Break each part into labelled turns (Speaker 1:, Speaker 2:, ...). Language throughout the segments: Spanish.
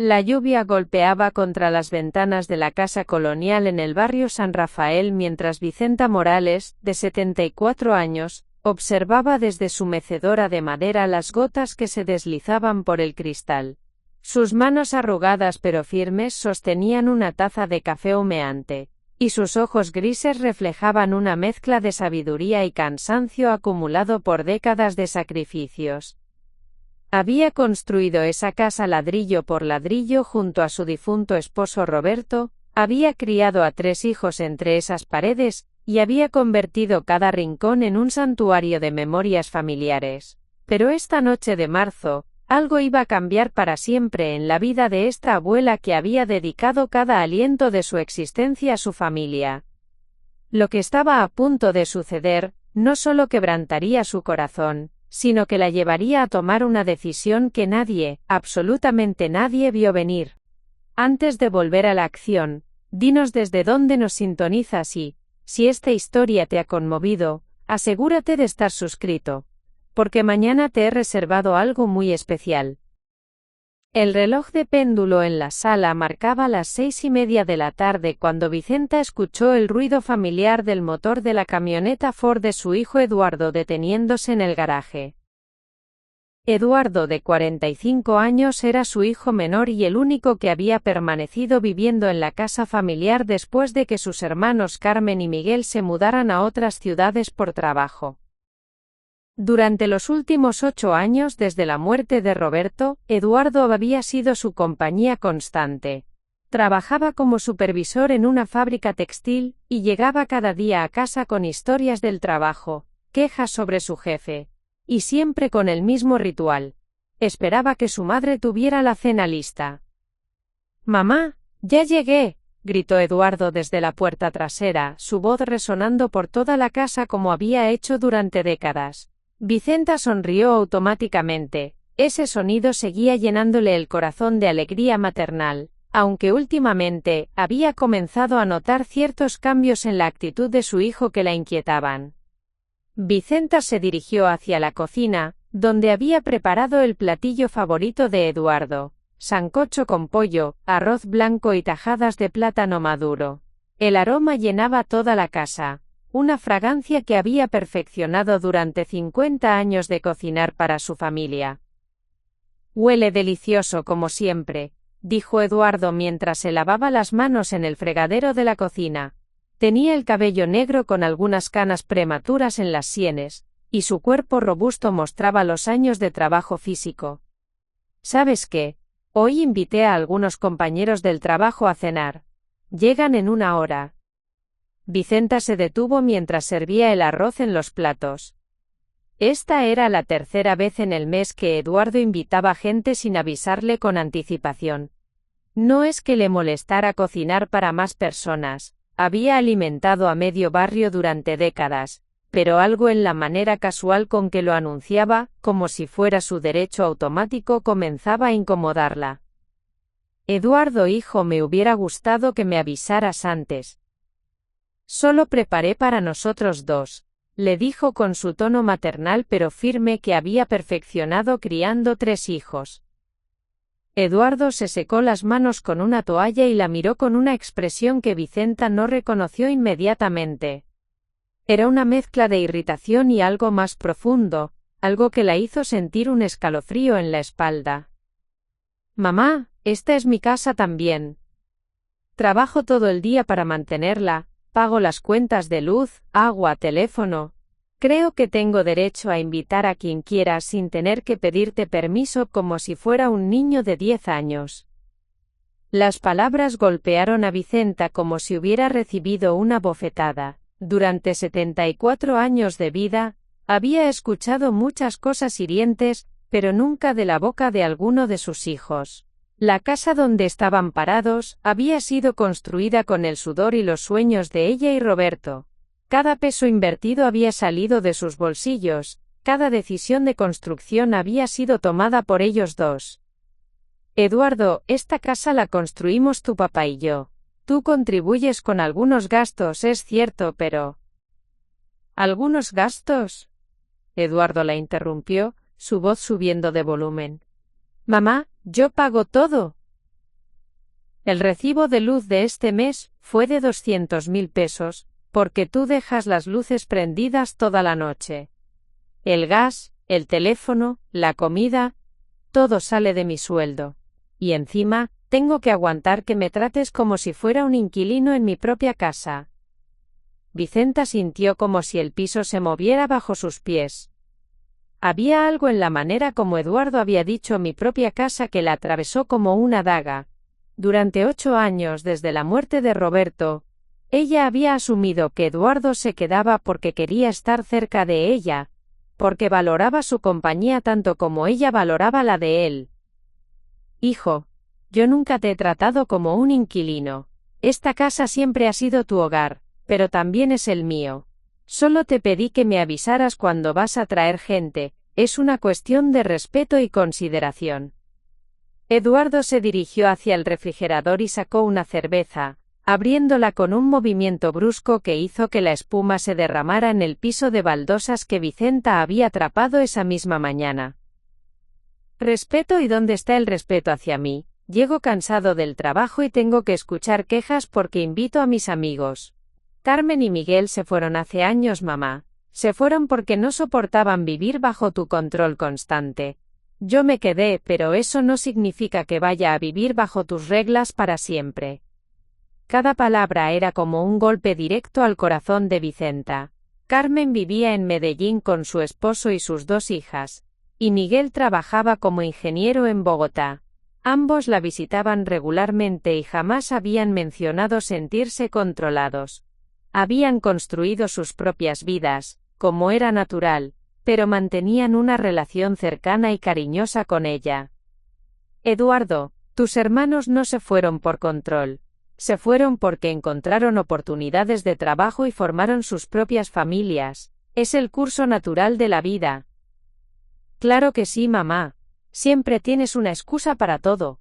Speaker 1: La lluvia golpeaba contra las ventanas de la casa colonial en el barrio San Rafael mientras Vicenta Morales, de 74 años, observaba desde su mecedora de madera las gotas que se deslizaban por el cristal. Sus manos arrugadas pero firmes sostenían una taza de café humeante, y sus ojos grises reflejaban una mezcla de sabiduría y cansancio acumulado por décadas de sacrificios. Había construido esa casa ladrillo por ladrillo junto a su difunto esposo Roberto, había criado a 3 hijos entre esas paredes, y había convertido cada rincón en un santuario de memorias familiares. Pero esta noche de marzo, algo iba a cambiar para siempre en la vida de esta abuela que había dedicado cada aliento de su existencia a su familia. Lo que estaba a punto de suceder, no solo quebrantaría su corazón, sino que la llevaría a tomar una decisión que nadie, absolutamente nadie vio venir. Antes de volver a la acción, dinos desde dónde nos sintonizas y, si esta historia te ha conmovido, asegúrate de estar suscrito, porque mañana te he reservado algo muy especial. El reloj de péndulo en la sala marcaba las 6:30 de la tarde cuando Vicenta escuchó el ruido familiar del motor de la camioneta Ford de su hijo Eduardo deteniéndose en el garaje. Eduardo, de 45 años, era su hijo menor y el único que había permanecido viviendo en la casa familiar después de que sus hermanos Carmen y Miguel se mudaran a otras ciudades por trabajo. Durante los últimos 8 años desde la muerte de Roberto, Eduardo había sido su compañía constante. Trabajaba como supervisor en una fábrica textil, y llegaba cada día a casa con historias del trabajo, quejas sobre su jefe, y siempre con el mismo ritual. Esperaba que su madre tuviera la cena lista. «Mamá, ya llegué», gritó Eduardo desde la puerta trasera, su voz resonando por toda la casa como había hecho durante décadas. Vicenta sonrió automáticamente. Ese sonido seguía llenándole el corazón de alegría maternal, aunque últimamente había comenzado a notar ciertos cambios en la actitud de su hijo que la inquietaban. Vicenta se dirigió hacia la cocina, donde había preparado el platillo favorito de Eduardo: sancocho con pollo, arroz blanco y tajadas de plátano maduro. El aroma llenaba toda la casa. Una fragancia que había perfeccionado durante 50 años de cocinar para su familia. «Huele delicioso como siempre», dijo Eduardo mientras se lavaba las manos en el fregadero de la cocina. Tenía el cabello negro con algunas canas prematuras en las sienes, y su cuerpo robusto mostraba los años de trabajo físico. «¿Sabes qué? Hoy invité a algunos compañeros del trabajo a cenar. Llegan en 1 hora». Vicenta se detuvo mientras servía el arroz en los platos. Esta era la 3ª vez en el mes que Eduardo invitaba gente sin avisarle con anticipación. No es que le molestara cocinar para más personas, había alimentado a medio barrio durante décadas, pero algo en la manera casual con que lo anunciaba, como si fuera su derecho automático, comenzaba a incomodarla. «Eduardo, hijo, me hubiera gustado que me avisaras antes. Solo preparé para nosotros 2, le dijo con su tono maternal pero firme que había perfeccionado criando 3 hijos. Eduardo se secó las manos con una toalla y la miró con una expresión que Vicenta no reconoció inmediatamente. Era una mezcla de irritación y algo más profundo, algo que la hizo sentir un escalofrío en la espalda. «Mamá, esta es mi casa también. Trabajo todo el día para mantenerla. Pago las cuentas de luz, agua, teléfono. Creo que tengo derecho a invitar a quien quiera sin tener que pedirte permiso como si fuera un niño de 10 años». Las palabras golpearon a Vicenta como si hubiera recibido una bofetada. Durante 74 años de vida, había escuchado muchas cosas hirientes, pero nunca de la boca de alguno de sus hijos. La casa donde estaban parados había sido construida con el sudor y los sueños de ella y Roberto. Cada peso invertido había salido de sus bolsillos, cada decisión de construcción había sido tomada por ellos 2. «Eduardo, esta casa la construimos tu papá y yo. Tú contribuyes con algunos gastos, es cierto, pero...» «¿Algunos gastos?», Eduardo la interrumpió, su voz subiendo de volumen. «Mamá, yo pago todo. El recibo de luz de este mes fue de 200.000 pesos, porque tú dejas las luces prendidas toda la noche. El gas, el teléfono, la comida, todo sale de mi sueldo. Y encima, tengo que aguantar que me trates como si fuera un inquilino en mi propia casa. Vicenta sintió como si el piso se moviera bajo sus pies. Había algo en la manera como Eduardo había dicho mi propia casa que la atravesó como una daga. Durante 8 años desde la muerte de Roberto, ella había asumido que Eduardo se quedaba porque quería estar cerca de ella, porque valoraba su compañía tanto como ella valoraba la de él. Hijo, yo nunca te he tratado como un inquilino. Esta casa siempre ha sido tu hogar, pero también es el mío. Solo te pedí que me avisaras cuando vas a traer gente, es una cuestión de respeto y consideración. Eduardo se dirigió hacia el refrigerador y sacó una cerveza, abriéndola con un movimiento brusco que hizo que la espuma se derramara en el piso de baldosas que Vicenta había atrapado esa misma mañana. Respeto, ¿y dónde está el respeto hacia mí? Llego cansado del trabajo y tengo que escuchar quejas porque invito a mis amigos. Carmen y Miguel se fueron hace años, mamá. Se fueron porque no soportaban vivir bajo tu control constante. Yo me quedé, pero eso no significa que vaya a vivir bajo tus reglas para siempre. Cada palabra era como un golpe directo al corazón de Vicenta. Carmen vivía en Medellín con su esposo y sus 2 hijas, y Miguel trabajaba como ingeniero en Bogotá. Ambos la visitaban regularmente y jamás habían mencionado sentirse controlados. Habían construido sus propias vidas, como era natural, pero mantenían una relación cercana y cariñosa con ella. Eduardo, tus hermanos no se fueron por control. Se fueron porque encontraron oportunidades de trabajo y formaron sus propias familias. Es el curso natural de la vida. Claro que sí, mamá. Siempre tienes una excusa para todo.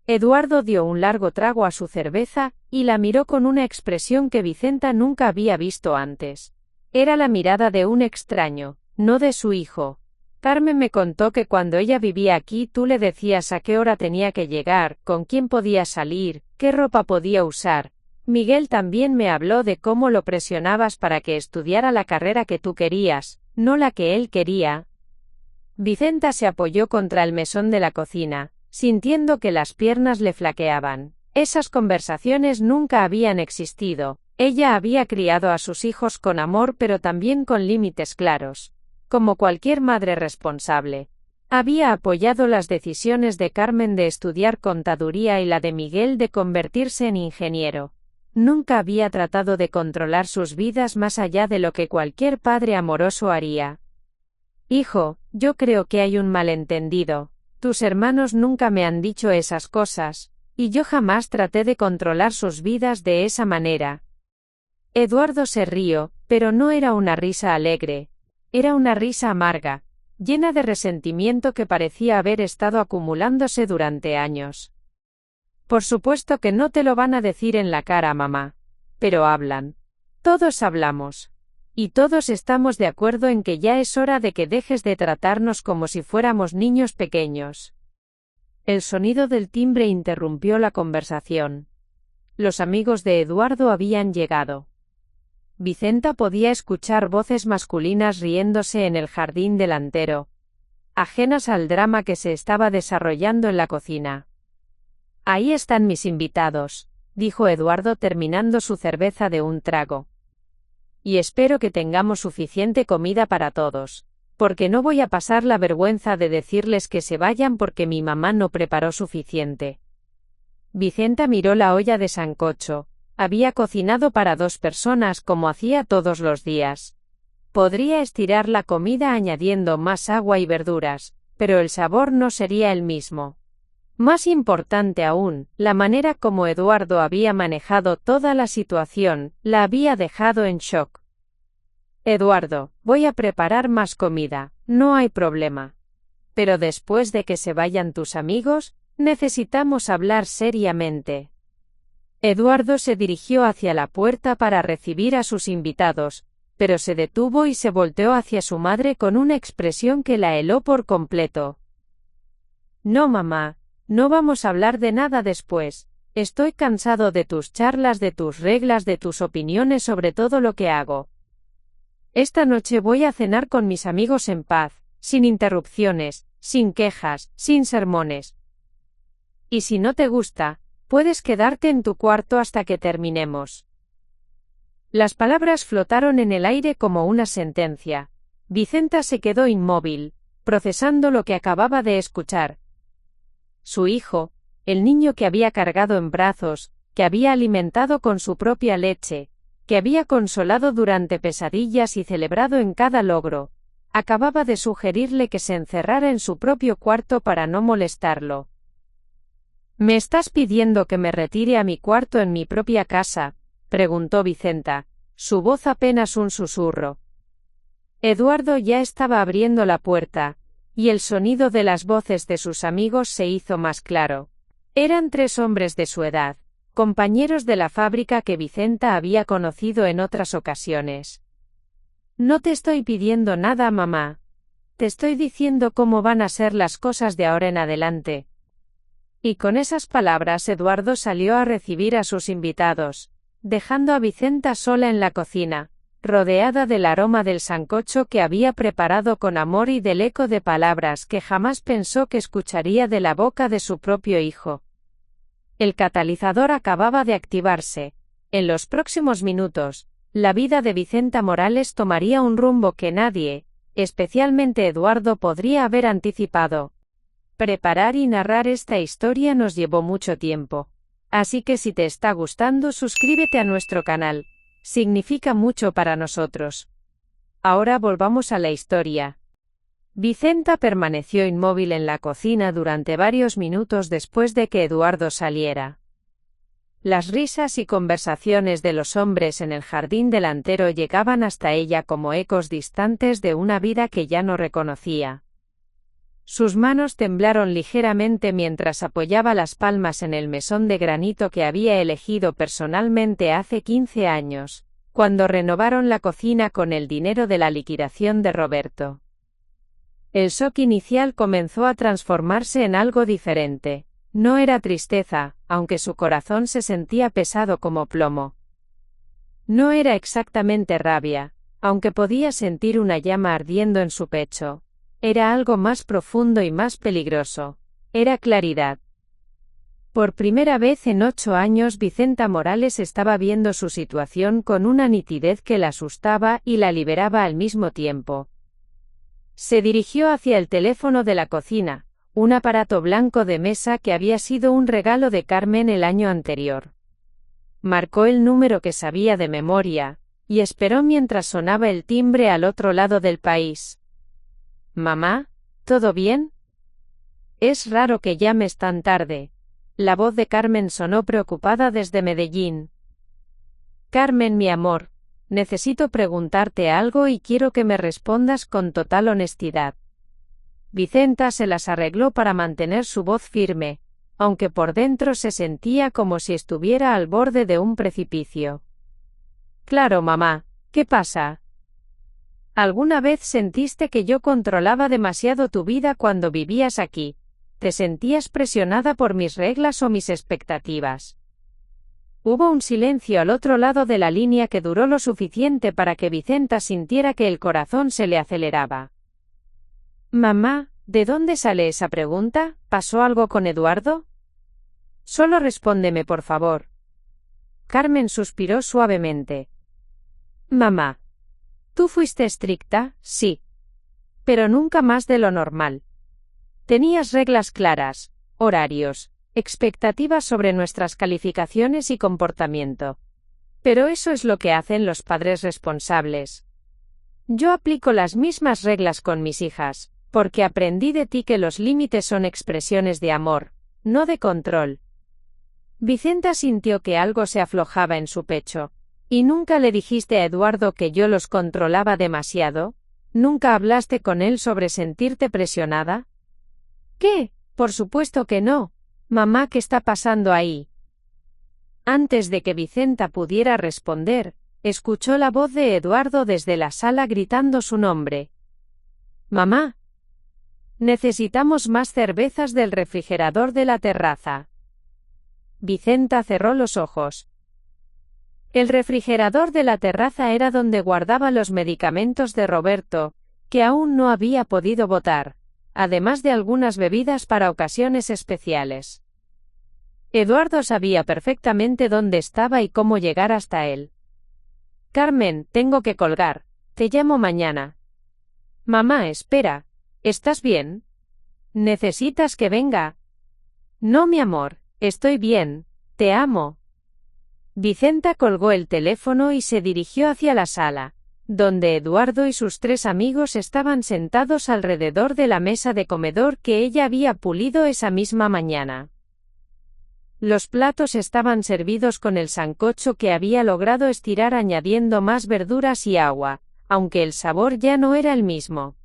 Speaker 1: Eduardo dio un largo trago a su cerveza, y la miró con una expresión que Vicenta nunca había visto antes. Era la mirada de un extraño, no de su hijo. Carmen me contó que cuando ella vivía aquí tú le decías a qué hora tenía que llegar, con quién podía salir, qué ropa podía usar. Miguel también me habló de cómo lo presionabas para que estudiara la carrera que tú querías, no la que él quería. Vicenta se apoyó contra el mesón de la cocina, sintiendo que las piernas le flaqueaban. Esas conversaciones nunca habían existido. Ella había criado a sus hijos con amor pero también con límites claros. Como cualquier madre responsable. Había apoyado las decisiones de Carmen de estudiar contaduría y la de Miguel de convertirse en ingeniero. Nunca había tratado de controlar sus vidas más allá de lo que cualquier padre amoroso haría. Hijo, yo creo que hay un malentendido. Tus hermanos nunca me han dicho esas cosas, y yo jamás traté de controlar sus vidas de esa manera. Eduardo se rió, pero no era una risa alegre. Era una risa amarga, llena de resentimiento que parecía haber estado acumulándose durante años. Por supuesto que no te lo van a decir en la cara, mamá. Pero hablan. Todos hablamos. Y todos estamos de acuerdo en que ya es hora de que dejes de tratarnos como si fuéramos niños pequeños. El sonido del timbre interrumpió la conversación. Los amigos de Eduardo habían llegado. Vicenta podía escuchar voces masculinas riéndose en el jardín delantero, ajenas al drama que se estaba desarrollando en la cocina. Ahí están mis invitados, dijo Eduardo terminando su cerveza de un trago. Y espero que tengamos suficiente comida para todos, porque no voy a pasar la vergüenza de decirles que se vayan porque mi mamá no preparó suficiente. Vicenta miró la olla de sancocho. Había cocinado para 2 personas como hacía todos los días. Podría estirar la comida añadiendo más agua y verduras, pero el sabor no sería el mismo. Más importante aún, la manera como Eduardo había manejado toda la situación, la había dejado en shock. Eduardo, voy a preparar más comida, no hay problema. Pero después de que se vayan tus amigos, necesitamos hablar seriamente. Eduardo se dirigió hacia la puerta para recibir a sus invitados, pero se detuvo y se volteó hacia su madre con una expresión que la heló por completo. No, mamá, no vamos a hablar de nada después. Estoy cansado de tus charlas, de tus reglas, de tus opiniones sobre todo lo que hago. Esta noche voy a cenar con mis amigos en paz, sin interrupciones, sin quejas, sin sermones. Y si no te gusta, puedes quedarte en tu cuarto hasta que terminemos. Las palabras flotaron en el aire como una sentencia. Vicenta se quedó inmóvil, procesando lo que acababa de escuchar. Su hijo, el niño que había cargado en brazos, que había alimentado con su propia leche, que había consolado durante pesadillas y celebrado en cada logro, acababa de sugerirle que se encerrara en su propio cuarto para no molestarlo. ¿Me estás pidiendo que me retire a mi cuarto en mi propia casa?, preguntó Vicenta, su voz apenas un susurro. Eduardo ya estaba abriendo la puerta, y el sonido de las voces de sus amigos se hizo más claro. Eran 3 hombres de su edad, compañeros de la fábrica que Vicenta había conocido en otras ocasiones. No te estoy pidiendo nada, mamá. Te estoy diciendo cómo van a ser las cosas de ahora en adelante. Y con esas palabras Eduardo salió a recibir a sus invitados, dejando a Vicenta sola en la cocina, rodeada del aroma del sancocho que había preparado con amor y del eco de palabras que jamás pensó que escucharía de la boca de su propio hijo. El catalizador acababa de activarse. En los próximos minutos, la vida de Vicenta Morales tomaría un rumbo que nadie, especialmente Eduardo, podría haber anticipado. Preparar y narrar esta historia nos llevó mucho tiempo. Así que si te está gustando, suscríbete a nuestro canal. Significa mucho para nosotros. Ahora volvamos a la historia. Vicenta permaneció inmóvil en la cocina durante varios minutos después de que Eduardo saliera. Las risas y conversaciones de los hombres en el jardín delantero llegaban hasta ella como ecos distantes de una vida que ya no reconocía. Sus manos temblaron ligeramente mientras apoyaba las palmas en el mesón de granito que había elegido personalmente hace 15 años, cuando renovaron la cocina con el dinero de la liquidación de Roberto. El shock inicial comenzó a transformarse en algo diferente. No era tristeza, aunque su corazón se sentía pesado como plomo. No era exactamente rabia, aunque podía sentir una llama ardiendo en su pecho. Era algo más profundo y más peligroso. Era claridad. Por primera vez en 8 años Vicenta Morales estaba viendo su situación con una nitidez que la asustaba y la liberaba al mismo tiempo. Se dirigió hacia el teléfono de la cocina, un aparato blanco de mesa que había sido un regalo de Carmen el año anterior. Marcó el número que sabía de memoria, y esperó mientras sonaba el timbre al otro lado del país. «Mamá, ¿todo bien? Es raro que llames tan tarde». La voz de Carmen sonó preocupada desde Medellín. «Carmen, mi amor, necesito preguntarte algo y quiero que me respondas con total honestidad». Vicenta se las arregló para mantener su voz firme, aunque por dentro se sentía como si estuviera al borde de un precipicio. «Claro, mamá, ¿qué pasa? ¿Alguna vez sentiste que yo controlaba demasiado tu vida cuando vivías aquí? ¿Te sentías presionada por mis reglas o mis expectativas?» Hubo un silencio al otro lado de la línea que duró lo suficiente para que Vicenta sintiera que el corazón se le aceleraba. «Mamá, ¿de dónde sale esa pregunta? ¿Pasó algo con Eduardo? Solo respóndeme, por favor». Carmen suspiró suavemente. «Mamá, tú fuiste estricta, sí. Pero nunca más de lo normal. Tenías reglas claras, horarios, expectativas sobre nuestras calificaciones y comportamiento. Pero eso es lo que hacen los padres responsables. Yo aplico las mismas reglas con mis hijas, porque aprendí de ti que los límites son expresiones de amor, no de control». Vicenta sintió que algo se aflojaba en su pecho. ¿Y nunca le dijiste a Eduardo que yo los controlaba demasiado? ¿Nunca hablaste con él sobre sentirte presionada? ¿Qué? Por supuesto que no. Mamá, ¿qué está pasando ahí? Antes de que Vicenta pudiera responder, escuchó la voz de Eduardo desde la sala gritando su nombre. «Mamá. Necesitamos más cervezas del refrigerador de la terraza». Vicenta cerró los ojos. El refrigerador de la terraza era donde guardaba los medicamentos de Roberto, que aún no había podido botar, además de algunas bebidas para ocasiones especiales. Eduardo sabía perfectamente dónde estaba y cómo llegar hasta él. Carmen, tengo que colgar. Te llamo mañana. Mamá, espera. ¿Estás bien? ¿Necesitas que venga? No, mi amor, estoy bien. Te amo. Vicenta colgó el teléfono y se dirigió hacia la sala, donde Eduardo y sus 3 amigos estaban sentados alrededor de la mesa de comedor que ella había pulido esa misma mañana. Los platos estaban servidos con el sancocho que había logrado estirar añadiendo más verduras y agua, aunque el sabor ya no era el mismo.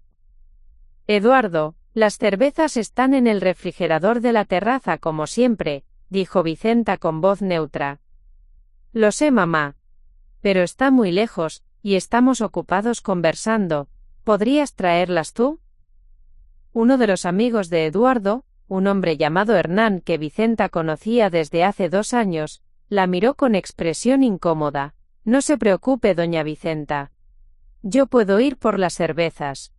Speaker 1: Eduardo, las cervezas están en el refrigerador de la terraza como siempre, dijo Vicenta con voz neutra. Lo sé, mamá. Pero está muy lejos, y estamos ocupados conversando. ¿Podrías traerlas tú? Uno de los amigos de Eduardo, un hombre llamado Hernán que Vicenta conocía desde hace 2 años, la miró con expresión incómoda. No se preocupe, doña Vicenta. Yo puedo ir por las cervezas.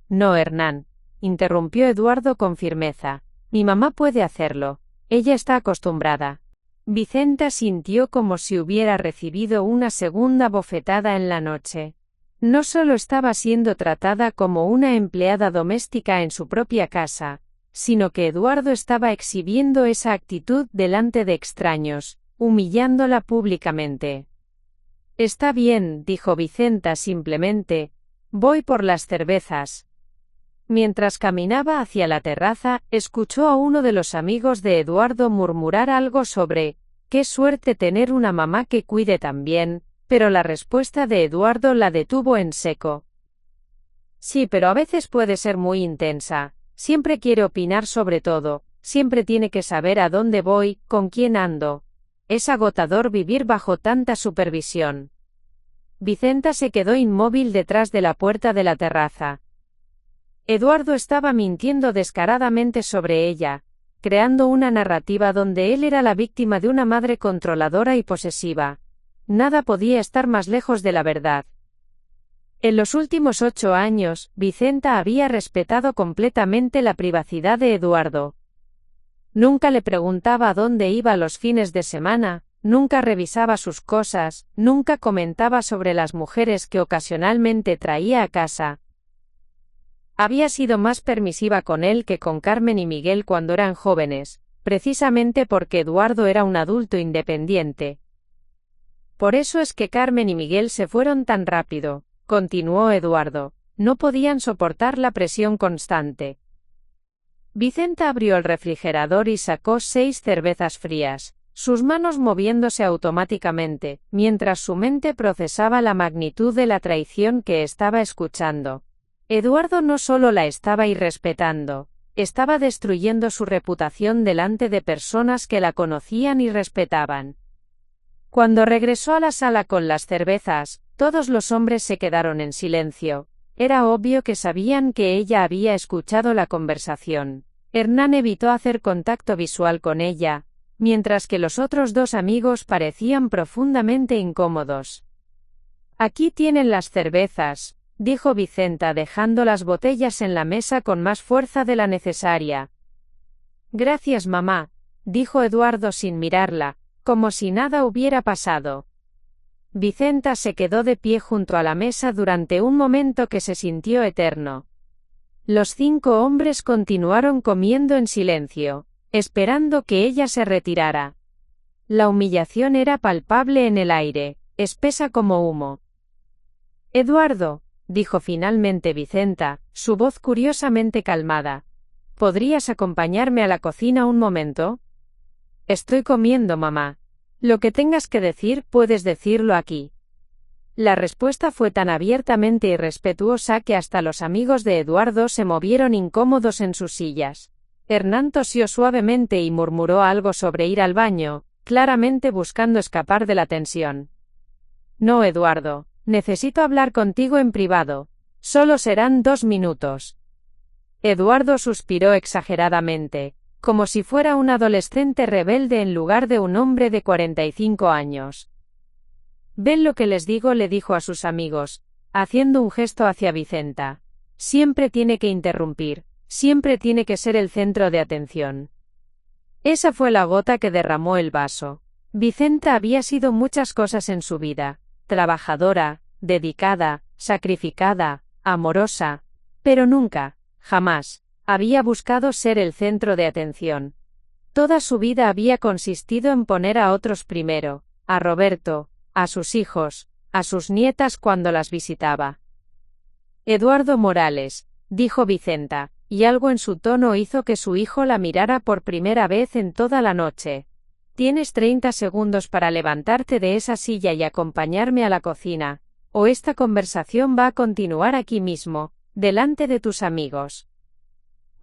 Speaker 1: No, Hernán, interrumpió Eduardo con firmeza. Mi mamá puede hacerlo. Ella está acostumbrada. Vicenta sintió como si hubiera recibido una segunda bofetada en la noche. No solo estaba siendo tratada como una empleada doméstica en su propia casa, sino que Eduardo estaba exhibiendo esa actitud delante de extraños, humillándola públicamente. Está bien, dijo Vicenta simplemente, voy por las cervezas. Mientras caminaba hacia la terraza, escuchó a uno de los amigos de Eduardo murmurar algo sobre «qué suerte tener una mamá que cuide tan bien», pero la respuesta de Eduardo la detuvo en seco. Sí, pero a veces puede ser muy intensa, siempre quiere opinar sobre todo, siempre tiene que saber a dónde voy, con quién ando. Es agotador vivir bajo tanta supervisión. Vicenta se quedó inmóvil detrás de la puerta de la terraza. Eduardo estaba mintiendo descaradamente sobre ella, creando una narrativa donde él era la víctima de una madre controladora y posesiva. Nada podía estar más lejos de la verdad. En los últimos 8 años, Vicenta había respetado completamente la privacidad de Eduardo. Nunca le preguntaba a dónde iba los fines de semana, nunca revisaba sus cosas, nunca comentaba sobre las mujeres que ocasionalmente traía a casa. Había sido más permisiva con él que con Carmen y Miguel cuando eran jóvenes, precisamente porque Eduardo era un adulto independiente. Por eso es que Carmen y Miguel se fueron tan rápido, continuó Eduardo, no podían soportar la presión constante. Vicenta abrió el refrigerador y sacó 6 cervezas frías, sus manos moviéndose automáticamente, mientras su mente procesaba la magnitud de la traición que estaba escuchando. Eduardo no solo la estaba irrespetando, estaba destruyendo su reputación delante de personas que la conocían y respetaban. Cuando regresó a la sala con las cervezas, todos los hombres se quedaron en silencio. Era obvio que sabían que ella había escuchado la conversación. Hernán evitó hacer contacto visual con ella, mientras que los otros 2 amigos parecían profundamente incómodos. Aquí tienen las cervezas, dijo Vicenta dejando las botellas en la mesa con más fuerza de la necesaria. Gracias, mamá, dijo Eduardo sin mirarla, como si nada hubiera pasado. Vicenta se quedó de pie junto a la mesa durante un momento que se sintió eterno. Los 5 hombres continuaron comiendo en silencio, esperando que ella se retirara. La humillación era palpable en el aire, espesa como humo. Eduardo, dijo finalmente Vicenta, su voz curiosamente calmada. ¿Podrías acompañarme a la cocina un momento? Estoy comiendo, mamá. Lo que tengas que decir, puedes decirlo aquí. La respuesta fue tan abiertamente irrespetuosa que hasta los amigos de Eduardo se movieron incómodos en sus sillas. Hernán tosió suavemente y murmuró algo sobre ir al baño, claramente buscando escapar de la tensión. No, Eduardo. Necesito hablar contigo en privado. Solo serán 2 minutos. Eduardo suspiró exageradamente. como si fuera un adolescente rebelde en lugar de un hombre de 45 años. «¿Ven lo que les digo?», le dijo a sus amigos, haciendo un gesto hacia Vicenta. «Siempre tiene que interrumpir, siempre tiene que ser el centro de atención». Esa fue la gota que derramó el vaso. Vicenta había sido muchas cosas en su vida: trabajadora, dedicada, sacrificada, amorosa, pero nunca, jamás, había buscado ser el centro de atención. Toda su vida había consistido en poner a otros primero, a Roberto, a sus hijos, a sus nietas cuando las visitaba. «Eduardo Morales», dijo Vicenta, y algo en su tono hizo que su hijo la mirara por primera vez en toda la noche. «Tienes 30 segundos para levantarte de esa silla y acompañarme a la cocina, o esta conversación va a continuar aquí mismo, delante de tus amigos».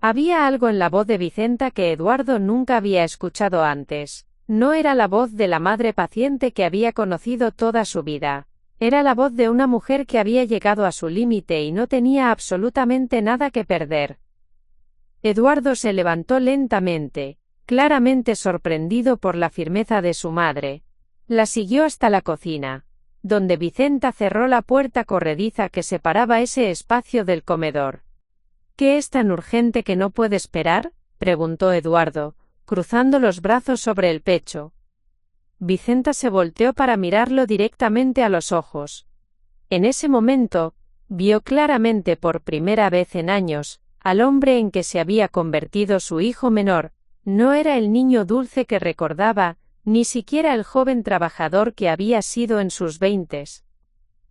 Speaker 1: Había algo en la voz de Vicenta que Eduardo nunca había escuchado antes. No era la voz de la madre paciente que había conocido toda su vida. Era la voz de una mujer que había llegado a su límite y no tenía absolutamente nada que perder. Eduardo se levantó lentamente, claramente sorprendido por la firmeza de su madre. La siguió hasta la cocina, donde Vicenta cerró la puerta corrediza que separaba ese espacio del comedor. «¿Qué es tan urgente que no puede esperar?», preguntó Eduardo, cruzando los brazos sobre el pecho. Vicenta se volteó para mirarlo directamente a los ojos. En ese momento, vio claramente por primera vez en años, al hombre en que se había convertido su hijo menor. No era el niño dulce que recordaba, ni siquiera el joven trabajador que había sido en sus 20.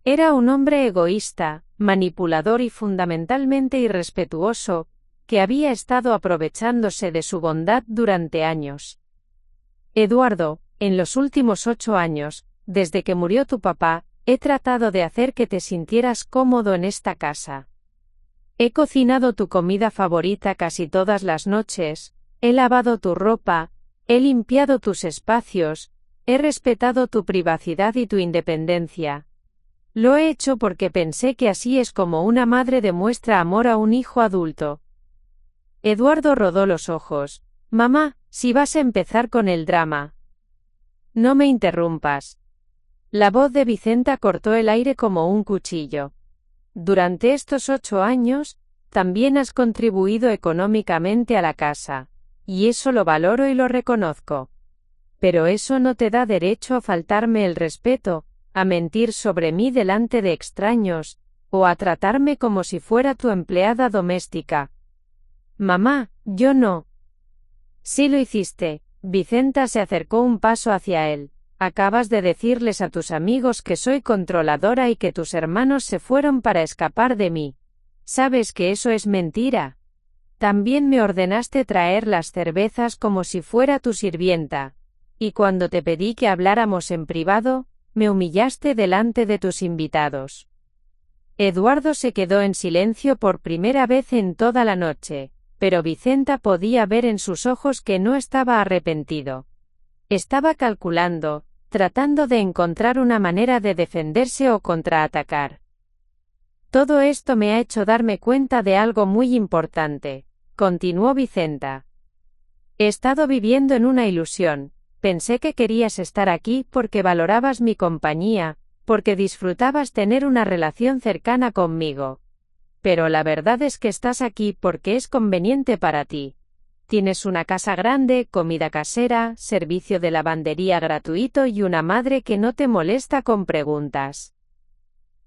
Speaker 1: Era un hombre egoísta, manipulador y fundamentalmente irrespetuoso, que había estado aprovechándose de su bondad durante años. «Eduardo, en los últimos 8 años, desde que murió tu papá, he tratado de hacer que te sintieras cómodo en esta casa. He cocinado tu comida favorita casi todas las noches, he lavado tu ropa, he limpiado tus espacios, he respetado tu privacidad y tu independencia. Lo he hecho porque pensé que así es como una madre demuestra amor a un hijo adulto». Eduardo rodó los ojos. «Mamá, si vas a empezar con el drama. No me interrumpas». La voz de Vicenta cortó el aire como un cuchillo. «Durante estos 8 años, también has contribuido económicamente a la casa, y eso lo valoro y lo reconozco. Pero eso no te da derecho a faltarme el respeto, a mentir sobre mí delante de extraños, o a tratarme como si fuera tu empleada doméstica». «Mamá, yo no». «Sí lo hiciste». Vicenta se acercó un paso hacia él. «Acabas de decirles a tus amigos que soy controladora y que tus hermanos se fueron para escapar de mí. Sabes que eso es mentira. También me ordenaste traer las cervezas como si fuera tu sirvienta. Y cuando te pedí que habláramos en privado, me humillaste delante de tus invitados». Eduardo se quedó en silencio por primera vez en toda la noche, pero Vicenta podía ver en sus ojos que no estaba arrepentido. Estaba calculando, tratando de encontrar una manera de defenderse o contraatacar. «Todo esto me ha hecho darme cuenta de algo muy importante», continuó Vicenta. «He estado viviendo en una ilusión. Pensé que querías estar aquí porque valorabas mi compañía, porque disfrutabas tener una relación cercana conmigo. Pero la verdad es que estás aquí porque es conveniente para ti. Tienes una casa grande, comida casera, servicio de lavandería gratuito y una madre que no te molesta con preguntas».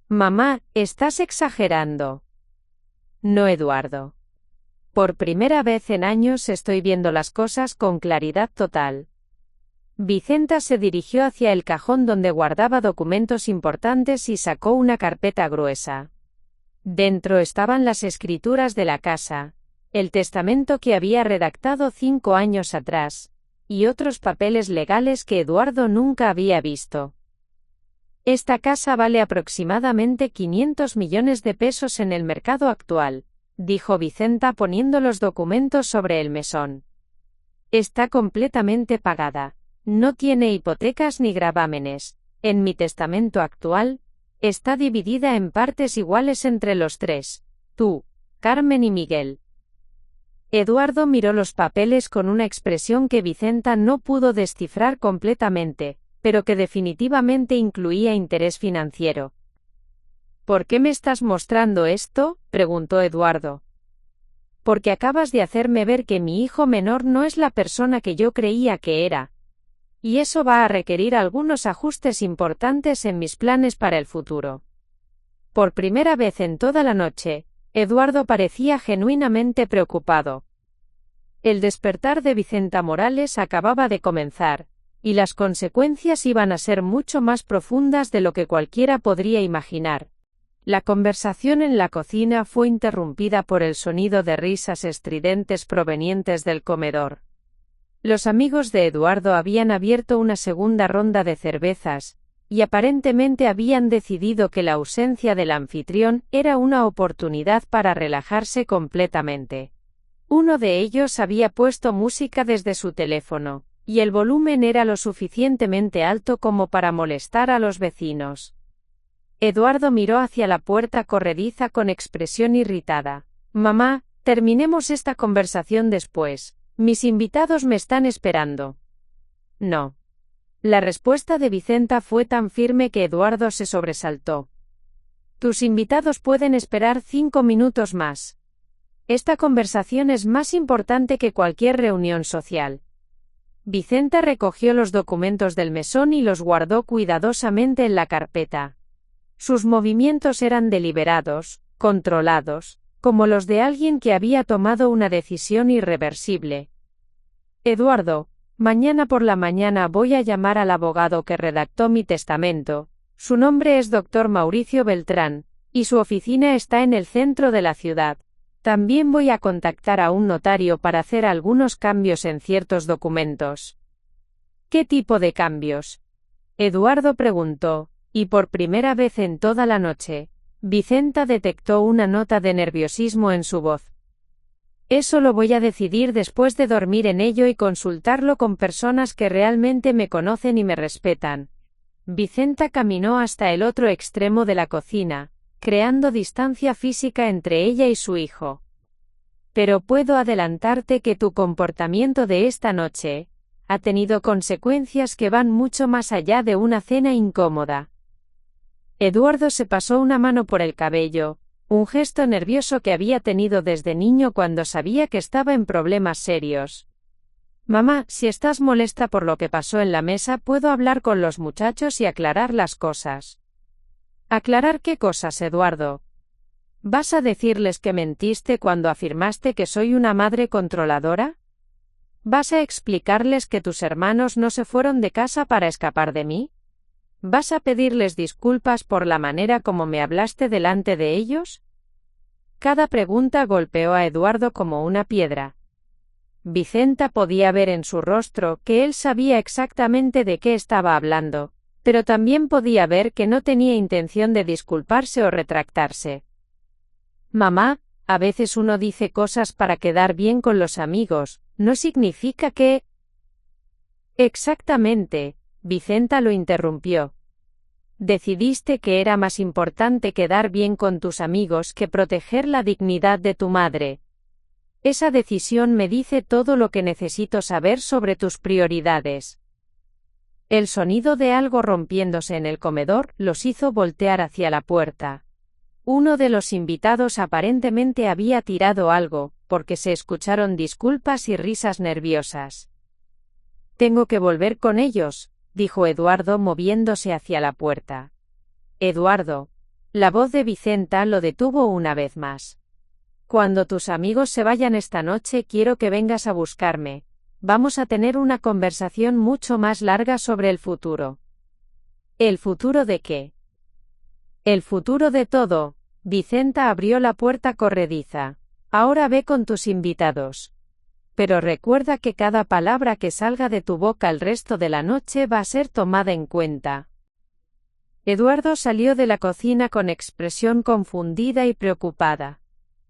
Speaker 1: «Mamá, estás exagerando». «No, Eduardo. Por primera vez en años estoy viendo las cosas con claridad total». Vicenta se dirigió hacia el cajón donde guardaba documentos importantes y sacó una carpeta gruesa. Dentro estaban las escrituras de la casa, el testamento que había redactado 5 años atrás, y otros papeles legales que Eduardo nunca había visto. «Esta casa vale aproximadamente 500 millones de pesos en el mercado actual», dijo Vicenta poniendo los documentos sobre el mesón. «Está completamente pagada. No tiene hipotecas ni gravámenes. En mi testamento actual, está dividida en partes iguales entre los 3, tú, Carmen y Miguel». Eduardo miró los papeles con una expresión que Vicenta no pudo descifrar completamente, pero que definitivamente incluía interés financiero. ¿Por qué me estás mostrando esto?, preguntó Eduardo. Porque acabas de hacerme ver que mi hijo menor no es la persona que yo creía que era. Y eso va a requerir algunos ajustes importantes en mis planes para el futuro. Por primera vez en toda la noche, Eduardo parecía genuinamente preocupado. El despertar de Vicenta Morales acababa de comenzar, y las consecuencias iban a ser mucho más profundas de lo que cualquiera podría imaginar. La conversación en la cocina fue interrumpida por el sonido de risas estridentes provenientes del comedor. Los amigos de Eduardo habían abierto una segunda ronda de cervezas, y aparentemente habían decidido que la ausencia del anfitrión era una oportunidad para relajarse completamente. Uno de ellos había puesto música desde su teléfono, y el volumen era lo suficientemente alto como para molestar a los vecinos. Eduardo miró hacia la puerta corrediza con expresión irritada. «Mamá, terminemos esta conversación después. Mis invitados me están esperando». «No». La respuesta de Vicenta fue tan firme que Eduardo se sobresaltó. «Tus invitados pueden esperar 5 minutos más. Esta conversación es más importante que cualquier reunión social». Vicenta recogió los documentos del mesón y los guardó cuidadosamente en la carpeta. Sus movimientos eran deliberados, controlados, como los de alguien que había tomado una decisión irreversible. «Eduardo, mañana por la mañana voy a llamar al abogado que redactó mi testamento. Su nombre es Dr. Mauricio Beltrán, y su oficina está en el centro de la ciudad. También voy a contactar a un notario para hacer algunos cambios en ciertos documentos». «¿Qué tipo de cambios?», Eduardo preguntó, y por primera vez en toda la noche, Vicenta detectó una nota de nerviosismo en su voz. «Eso lo voy a decidir después de dormir en ello y consultarlo con personas que realmente me conocen y me respetan». Vicenta caminó hasta el otro extremo de la cocina, creando distancia física entre ella y su hijo. «Pero puedo adelantarte que tu comportamiento de esta noche ha tenido consecuencias que van mucho más allá de una cena incómoda». Eduardo se pasó una mano por el cabello, un gesto nervioso que había tenido desde niño cuando sabía que estaba en problemas serios. «Mamá, si estás molesta por lo que pasó en la mesa, puedo hablar con los muchachos y aclarar las cosas». «¿Aclarar qué cosas, Eduardo? ¿Vas a decirles que mentiste cuando afirmaste que soy una madre controladora? ¿Vas a explicarles que tus hermanos no se fueron de casa para escapar de mí? ¿Vas a pedirles disculpas por la manera como me hablaste delante de ellos?». Cada pregunta golpeó a Eduardo como una piedra. Vicenta podía ver en su rostro que él sabía exactamente de qué estaba hablando, pero también podía ver que no tenía intención de disculparse o retractarse. «Mamá, a veces uno dice cosas para quedar bien con los amigos, no significa que…». «Exactamente», Vicenta lo interrumpió. «Decidiste que era más importante quedar bien con tus amigos que proteger la dignidad de tu madre. Esa decisión me dice todo lo que necesito saber sobre tus prioridades». El sonido de algo rompiéndose en el comedor los hizo voltear hacia la puerta. Uno de los invitados aparentemente había tirado algo, porque se escucharon disculpas y risas nerviosas. «Tengo que volver con ellos», dijo Eduardo moviéndose hacia la puerta. «Eduardo». La voz de Vicenta lo detuvo una vez más. «Cuando tus amigos se vayan esta noche quiero que vengas a buscarme. Vamos a tener una conversación mucho más larga sobre el futuro». «¿El futuro de qué?». «El futuro de todo». Vicenta abrió la puerta corrediza. «Ahora ve con tus invitados. Pero recuerda que cada palabra que salga de tu boca el resto de la noche va a ser tomada en cuenta». Eduardo salió de la cocina con expresión confundida y preocupada.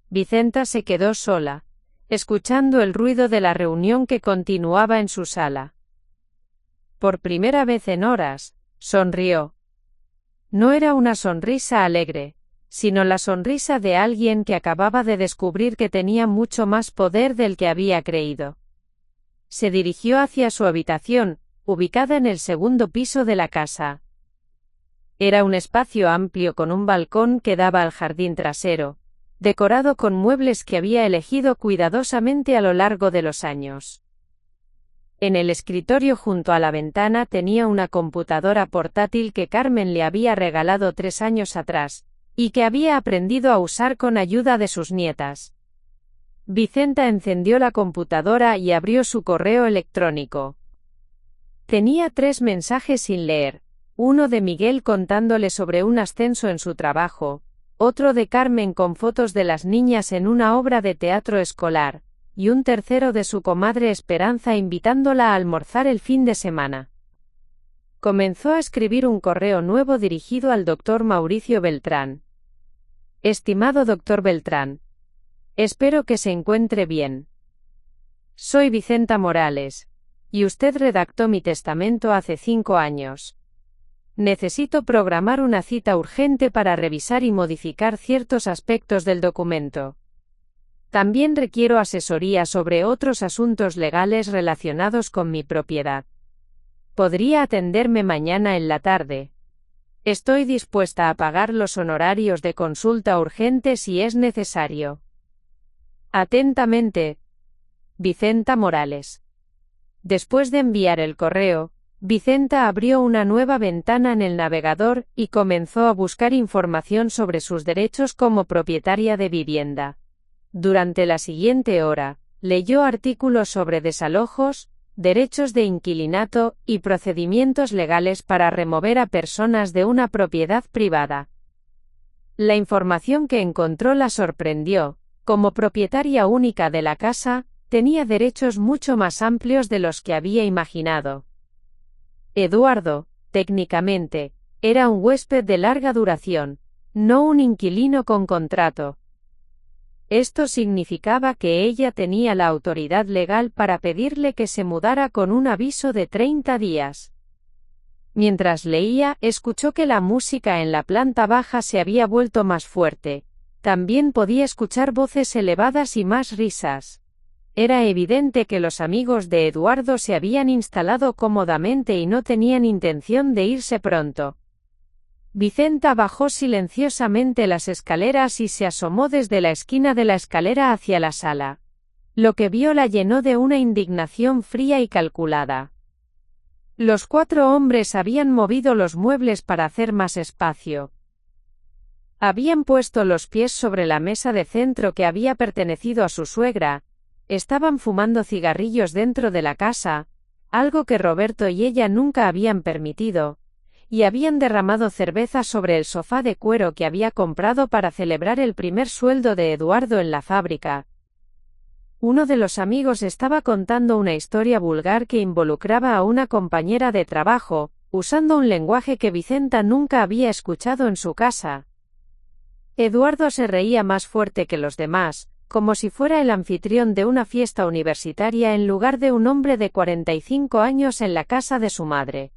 Speaker 1: Vicenta se quedó sola, escuchando el ruido de la reunión que continuaba en su sala. Por primera vez en horas, sonrió. No era una sonrisa alegre, sino la sonrisa de alguien que acababa de descubrir que tenía mucho más poder del que había creído. Se dirigió hacia su habitación, ubicada en el segundo piso de la casa. Era un espacio amplio con un balcón que daba al jardín trasero, decorado con muebles que había elegido cuidadosamente a lo largo de los años. En el escritorio junto a la ventana tenía una computadora portátil que Carmen le había regalado 3 años atrás, y que había aprendido a usar con ayuda de sus nietas. Vicenta encendió la computadora y abrió su correo electrónico. Tenía 3 mensajes sin leer, uno de Miguel contándole sobre un ascenso en su trabajo, otro de Carmen con fotos de las niñas en una obra de teatro escolar, y un tercero de su comadre Esperanza invitándola a almorzar el fin de semana. Comenzó a escribir un correo nuevo dirigido al doctor Mauricio Beltrán. Estimado doctor Beltrán, espero que se encuentre bien. Soy Vicenta Morales, y usted redactó mi testamento hace 5 años. Necesito programar una cita urgente para revisar y modificar ciertos aspectos del documento. También requiero asesoría sobre otros asuntos legales relacionados con mi propiedad. ¿Podría atenderme mañana en la tarde? Estoy dispuesta a pagar los honorarios de consulta urgente si es necesario. Atentamente, Vicenta Morales. Después de enviar el correo, Vicenta abrió una nueva ventana en el navegador y comenzó a buscar información sobre sus derechos como propietaria de vivienda. Durante la siguiente hora, leyó artículos sobre desalojos, derechos de inquilinato y procedimientos legales para remover a personas de una propiedad privada. La información que encontró la sorprendió. Como propietaria única de la casa, tenía derechos mucho más amplios de los que había imaginado. Eduardo, técnicamente, era un huésped de larga duración, no un inquilino con contrato. Esto significaba que ella tenía la autoridad legal para pedirle que se mudara con un aviso de 30 días. Mientras leía, escuchó que la música en la planta baja se había vuelto más fuerte. También podía escuchar voces elevadas y más risas. Era evidente que los amigos de Eduardo se habían instalado cómodamente y no tenían intención de irse pronto. Vicenta bajó silenciosamente las escaleras y se asomó desde la esquina de la escalera hacia la sala. Lo que vio la llenó de una indignación fría y calculada. Los 4 hombres habían movido los muebles para hacer más espacio. Habían puesto los pies sobre la mesa de centro que había pertenecido a su suegra, estaban fumando cigarrillos dentro de la casa, algo que Roberto y ella nunca habían permitido, y habían derramado cerveza sobre el sofá de cuero que había comprado para celebrar el primer sueldo de Eduardo en la fábrica. Uno de los amigos estaba contando una historia vulgar que involucraba a una compañera de trabajo, usando un lenguaje que Vicenta nunca había escuchado en su casa. Eduardo se reía más fuerte que los demás, como si fuera el anfitrión de una fiesta universitaria en lugar de un hombre de 45 años en la casa de su madre.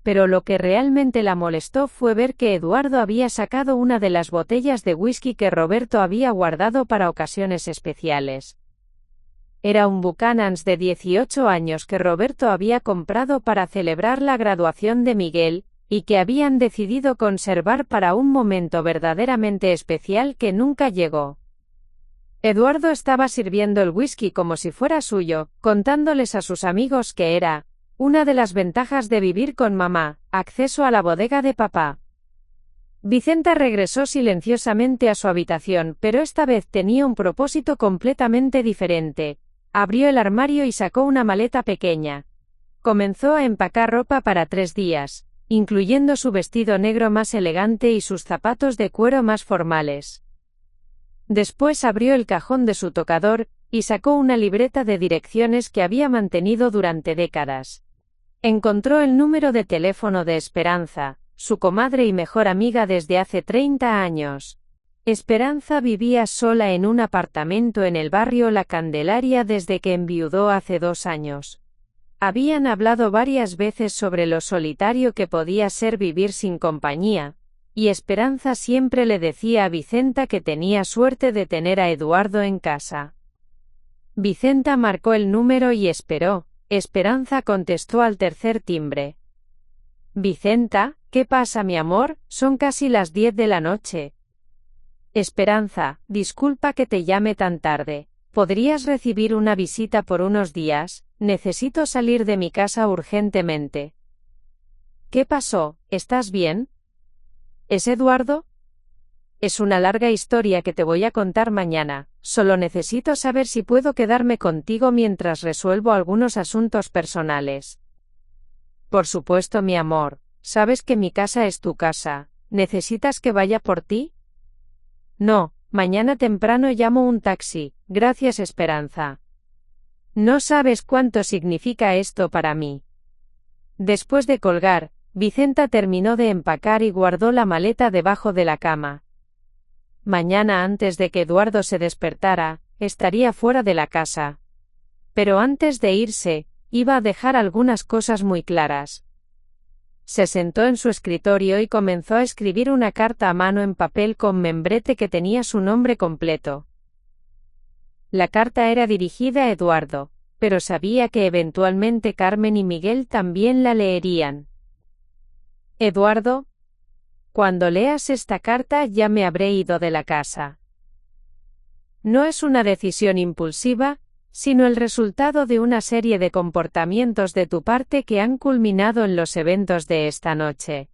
Speaker 1: Pero lo que realmente la molestó fue ver que Eduardo había sacado una de las botellas de whisky que Roberto había guardado para ocasiones especiales. Era un Buchanan's de 18 años que Roberto había comprado para celebrar la graduación de Miguel, y que habían decidido conservar para un momento verdaderamente especial que nunca llegó. Eduardo estaba sirviendo el whisky como si fuera suyo, contándoles a sus amigos que era una de las ventajas de vivir con mamá, acceso a la bodega de papá. Vicenta regresó silenciosamente a su habitación, pero esta vez tenía un propósito completamente diferente. Abrió el armario y sacó una maleta pequeña. Comenzó a empacar ropa para 3 días, incluyendo su vestido negro más elegante y sus zapatos de cuero más formales. Después abrió el cajón de su tocador, y sacó una libreta de direcciones que había mantenido durante décadas. Encontró el número de teléfono de Esperanza, su comadre y mejor amiga desde hace 30 años. Esperanza vivía sola en un apartamento en el barrio La Candelaria desde que enviudó hace 2 años. Habían hablado varias veces sobre lo solitario que podía ser vivir sin compañía, y Esperanza siempre le decía a Vicenta que tenía suerte de tener a Eduardo en casa. Vicenta marcó el número y esperó. Esperanza contestó al tercer timbre. Vicenta, ¿qué pasa, mi amor? Son casi las 10 de la noche. Esperanza, disculpa que te llame tan tarde. ¿Podrías recibir una visita por unos días? Necesito salir de mi casa urgentemente. ¿Qué pasó? ¿Estás bien? ¿Es Eduardo? Es una larga historia que te voy a contar mañana. Solo necesito saber si puedo quedarme contigo mientras resuelvo algunos asuntos personales. Por supuesto, mi amor. Sabes que mi casa es tu casa. ¿Necesitas que vaya por ti? No, mañana temprano llamo un taxi. Gracias, Esperanza. No sabes cuánto significa esto para mí. Después de colgar, Vicenta terminó de empacar y guardó la maleta debajo de la cama. Mañana, antes de que Eduardo se despertara, estaría fuera de la casa. Pero antes de irse, iba a dejar algunas cosas muy claras. Se sentó en su escritorio y comenzó a escribir una carta a mano en papel con membrete que tenía su nombre completo. La carta era dirigida a Eduardo, pero sabía que eventualmente Carmen y Miguel también la leerían. Eduardo, cuando leas esta carta ya me habré ido de la casa. No es una decisión impulsiva, sino el resultado de una serie de comportamientos de tu parte que han culminado en los eventos de esta noche.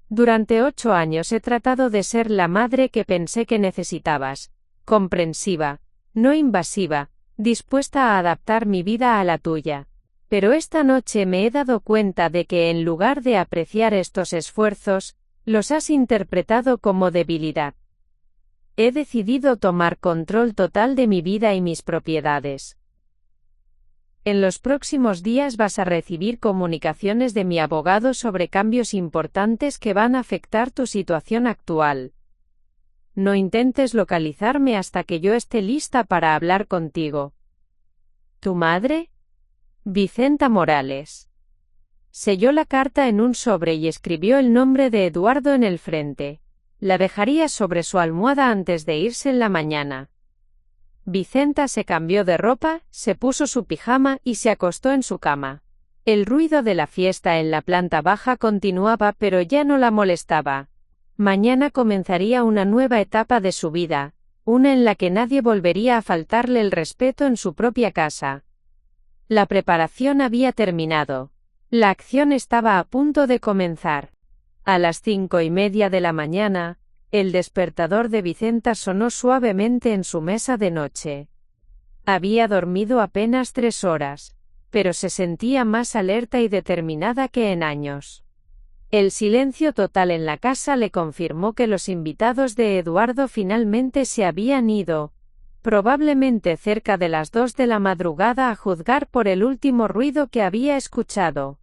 Speaker 1: Durante 8 años he tratado de ser la madre que pensé que necesitabas, comprensiva, no invasiva, dispuesta a adaptar mi vida a la tuya. Pero esta noche me he dado cuenta de que en lugar de apreciar estos esfuerzos, los has interpretado como debilidad. He decidido tomar control total de mi vida y mis propiedades. En los próximos días vas a recibir comunicaciones de mi abogado sobre cambios importantes que van a afectar tu situación actual. No intentes localizarme hasta que yo esté lista para hablar contigo. ¿Tu madre? Vicenta Morales. Selló la carta en un sobre y escribió el nombre de Eduardo en el frente. La dejaría sobre su almohada antes de irse en la mañana. Vicenta se cambió de ropa, se puso su pijama y se acostó en su cama. El ruido de la fiesta en la planta baja continuaba, pero ya no la molestaba. Mañana comenzaría una nueva etapa de su vida, una en la que nadie volvería a faltarle el respeto en su propia casa. La preparación había terminado. La acción estaba a punto de comenzar. A las 5:30 de la mañana, el despertador de Vicenta sonó suavemente en su mesa de noche. Había dormido apenas 3 horas, pero se sentía más alerta y determinada que en años. El silencio total en la casa le confirmó que los invitados de Eduardo finalmente se habían ido, probablemente cerca de las 2 de la madrugada a juzgar por el último ruido que había escuchado.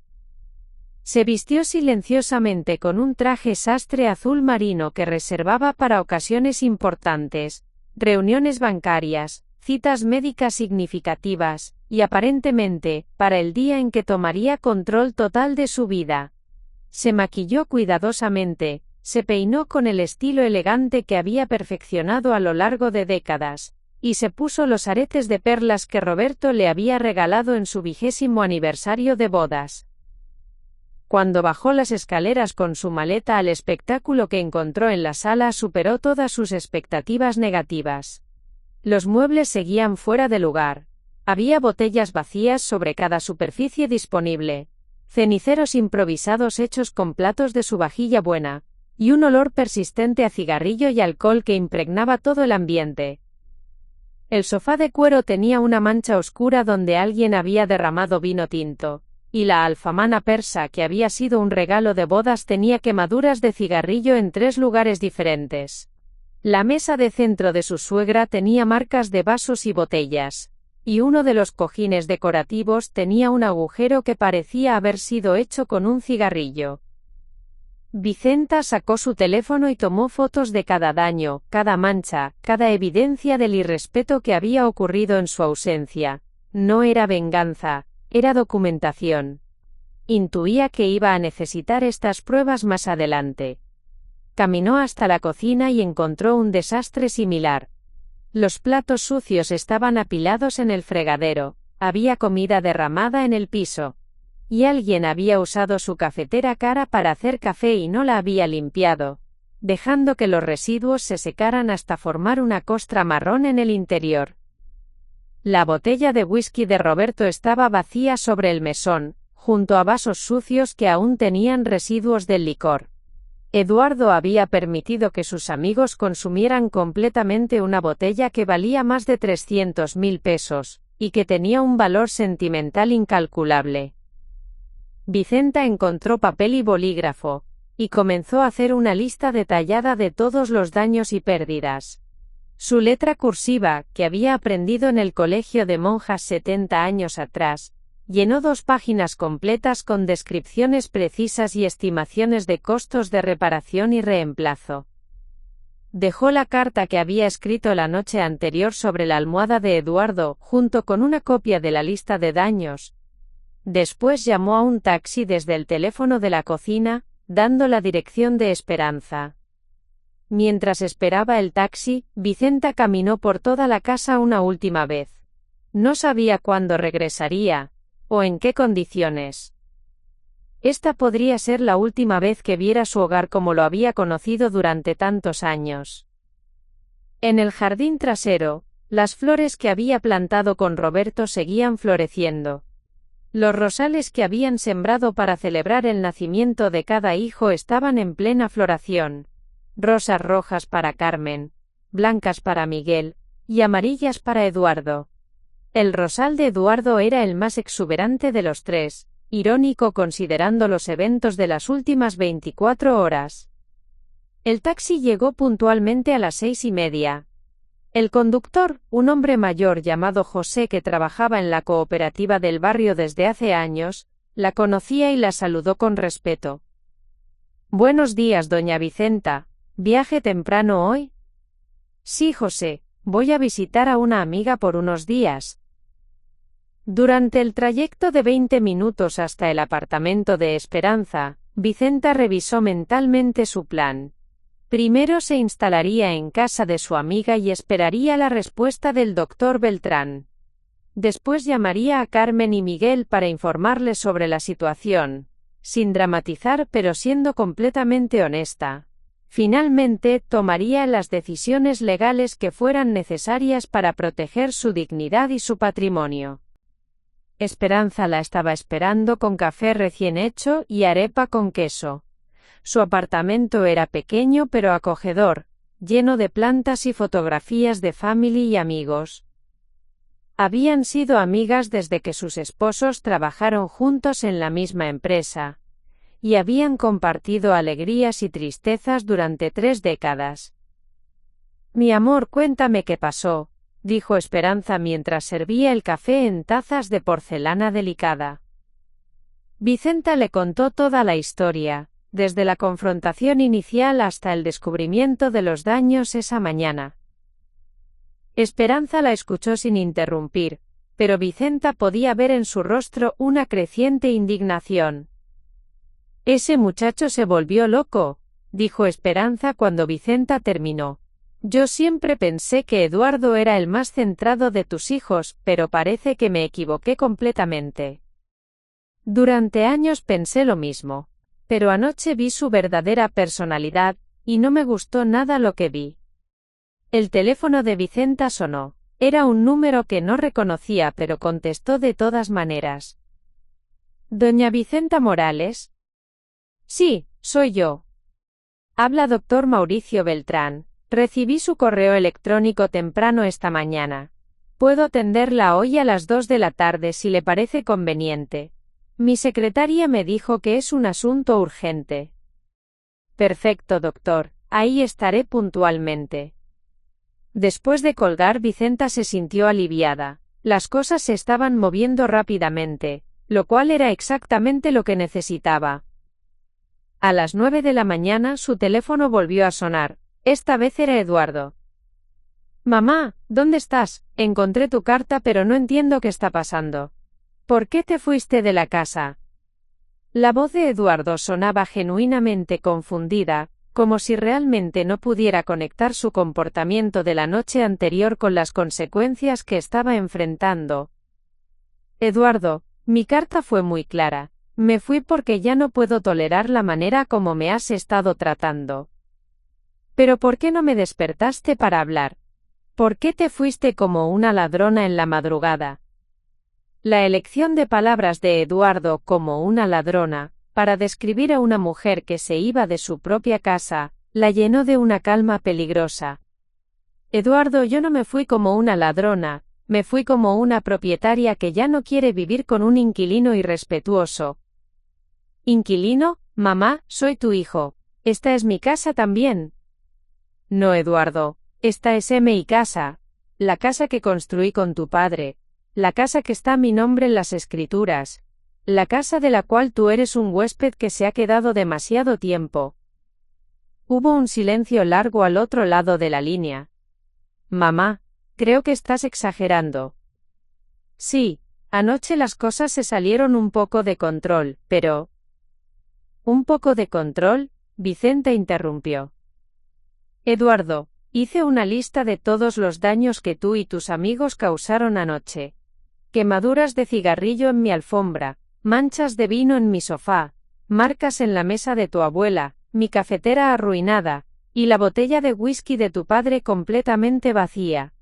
Speaker 1: Se vistió silenciosamente con un traje sastre azul marino que reservaba para ocasiones importantes, reuniones bancarias, citas médicas significativas, y aparentemente, para el día en que tomaría control total de su vida. Se maquilló cuidadosamente, se peinó con el estilo elegante que había perfeccionado a lo largo de décadas, y se puso los aretes de perlas que Roberto le había regalado en su 20º aniversario de bodas. Cuando bajó las escaleras con su maleta, al espectáculo que encontró en la sala superó todas sus expectativas negativas. Los muebles seguían fuera de lugar. Había botellas vacías sobre cada superficie disponible, ceniceros improvisados hechos con platos de su vajilla buena, y un olor persistente a cigarrillo y alcohol que impregnaba todo el ambiente. El sofá de cuero tenía una mancha oscura donde alguien había derramado vino tinto, y la alfamana persa que había sido un regalo de bodas tenía quemaduras de cigarrillo en 3 lugares diferentes. La mesa de centro de su suegra tenía marcas de vasos y botellas, y uno de los cojines decorativos tenía un agujero que parecía haber sido hecho con un cigarrillo. Vicenta sacó su teléfono y tomó fotos de cada daño, cada mancha, cada evidencia del irrespeto que había ocurrido en su ausencia. No era venganza, era documentación. Intuía que iba a necesitar estas pruebas más adelante. Caminó hasta la cocina y encontró un desastre similar. Los platos sucios estaban apilados en el fregadero, había comida derramada en el piso. Y alguien había usado su cafetera cara para hacer café y no la había limpiado, dejando que los residuos se secaran hasta formar una costra marrón en el interior. La botella de whisky de Roberto estaba vacía sobre el mesón, junto a vasos sucios que aún tenían residuos del licor. Eduardo había permitido que sus amigos consumieran completamente una botella que valía más de 300.000 pesos, y que tenía un valor sentimental incalculable. Vicenta encontró papel y bolígrafo, y comenzó a hacer una lista detallada de todos los daños y pérdidas. Su letra cursiva, que había aprendido en el colegio de monjas 70 años atrás, llenó 2 páginas completas con descripciones precisas y estimaciones de costos de reparación y reemplazo. Dejó la carta que había escrito la noche anterior sobre la almohada de Eduardo, junto con una copia de la lista de daños. Después llamó a un taxi desde el teléfono de la cocina, dando la dirección de Esperanza. Mientras esperaba el taxi, Vicenta caminó por toda la casa una última vez. No sabía cuándo regresaría, o en qué condiciones. Esta podría ser la última vez que viera su hogar como lo había conocido durante tantos años. En el jardín trasero, las flores que había plantado con Roberto seguían floreciendo. Los rosales que habían sembrado para celebrar el nacimiento de cada hijo estaban en plena floración. Rosas rojas para Carmen, blancas para Miguel, y amarillas para Eduardo. El rosal de Eduardo era el más exuberante de los 3, irónico considerando los eventos de las últimas 24 horas. El taxi llegó puntualmente a las 6:30. El conductor, un hombre mayor llamado José que trabajaba en la cooperativa del barrio desde hace años, la conocía y la saludó con respeto. «Buenos días, doña Vicenta. ¿Viaje temprano hoy?» «Sí, José, voy a visitar a una amiga por unos días». Durante el trayecto de 20 minutos hasta el apartamento de Esperanza, Vicenta revisó mentalmente su plan. Primero se instalaría en casa de su amiga y esperaría la respuesta del doctor Beltrán. Después llamaría a Carmen y Miguel para informarles sobre la situación, sin dramatizar pero siendo completamente honesta. Finalmente, tomaría las decisiones legales que fueran necesarias para proteger su dignidad y su patrimonio. Esperanza la estaba esperando con café recién hecho y arepa con queso. Su apartamento era pequeño pero acogedor, lleno de plantas y fotografías de family y amigos. Habían sido amigas desde que sus esposos trabajaron juntos en la misma empresa, y habían compartido alegrías y tristezas durante 3 décadas. «Mi amor, cuéntame qué pasó», dijo Esperanza mientras servía el café en tazas de porcelana delicada. Vicenta le contó toda la historia, desde la confrontación inicial hasta el descubrimiento de los daños esa mañana. Esperanza la escuchó sin interrumpir, pero Vicenta podía ver en su rostro una creciente indignación. «Ese muchacho se volvió loco», dijo Esperanza cuando Vicenta terminó. «Yo siempre pensé que Eduardo era el más centrado de tus hijos, pero parece que me equivoqué completamente. Durante años pensé lo mismo. Pero anoche vi su verdadera personalidad, y no me gustó nada lo que vi». El teléfono de Vicenta sonó. Era un número que no reconocía pero contestó de todas maneras. «¿Doña Vicenta Morales?» «Sí, soy yo. Habla doctor Mauricio Beltrán. Recibí su correo electrónico temprano esta mañana. Puedo atenderla hoy a las 2 de la tarde si le parece conveniente. Mi secretaria me dijo que es un asunto urgente». «Perfecto, doctor. Ahí estaré puntualmente». Después de colgar, Vicenta se sintió aliviada. Las cosas se estaban moviendo rápidamente, lo cual era exactamente lo que necesitaba. A las 9 de la mañana su teléfono volvió a sonar. Esta vez era Eduardo. «Mamá, ¿dónde estás? Encontré tu carta pero no entiendo qué está pasando. ¿Por qué te fuiste de la casa?» La voz de Eduardo sonaba genuinamente confundida, como si realmente no pudiera conectar su comportamiento de la noche anterior con las consecuencias que estaba enfrentando. Eduardo, mi carta fue muy clara. Me fui porque ya no puedo tolerar la manera como me has estado tratando. Pero ¿por qué no me despertaste para hablar? ¿Por qué te fuiste como una ladrona en la madrugada? La elección de palabras de Eduardo como una ladrona, para describir a una mujer que se iba de su propia casa, la llenó de una calma peligrosa. Eduardo, yo no me fui como una ladrona, me fui como una propietaria que ya no quiere vivir con un inquilino irrespetuoso. ¿Inquilino? Mamá, soy tu hijo. Esta es mi casa también. No, Eduardo, esta es mi casa, la casa que construí con tu padre, la casa que está a mi nombre en las escrituras, la casa de la cual tú eres un huésped que se ha quedado demasiado tiempo. Hubo un silencio largo al otro lado de la línea. Mamá, creo que estás exagerando. Sí, anoche las cosas se salieron un poco de control, pero... ¿Un poco de control? Vicenta interrumpió. Eduardo, hice una lista de todos los daños que tú y tus amigos causaron anoche. Quemaduras de cigarrillo en mi alfombra, manchas de vino en mi sofá, marcas en la mesa de tu abuela, mi cafetera arruinada, y la botella de whisky de tu padre completamente vacía.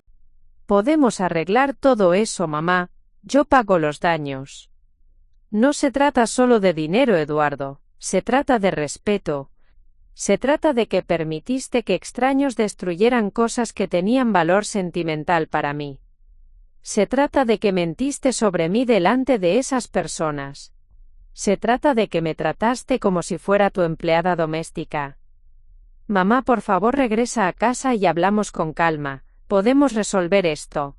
Speaker 1: Podemos arreglar todo eso, mamá, yo pago los daños. No se trata solo de dinero, Eduardo, se trata de respeto. Se trata de que permitiste que extraños destruyeran cosas que tenían valor sentimental para mí. Se trata de que mentiste sobre mí delante de esas personas. Se trata de que me trataste como si fuera tu empleada doméstica. Mamá, por favor, regresa a casa y hablamos con calma. Podemos resolver esto.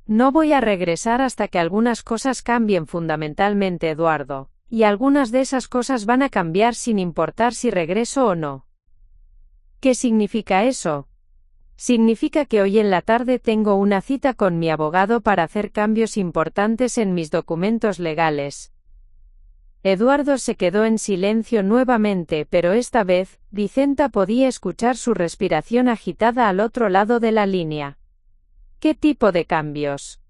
Speaker 1: No voy a regresar hasta que algunas cosas cambien fundamentalmente, Eduardo. Y algunas de esas cosas van a cambiar sin importar si regreso o no. ¿Qué significa eso? Significa que hoy en la tarde tengo una cita con mi abogado para hacer cambios importantes en mis documentos legales. Eduardo se quedó en silencio nuevamente, pero esta vez, Vicenta podía escuchar su respiración agitada al otro lado de la línea. ¿Qué tipo de cambios?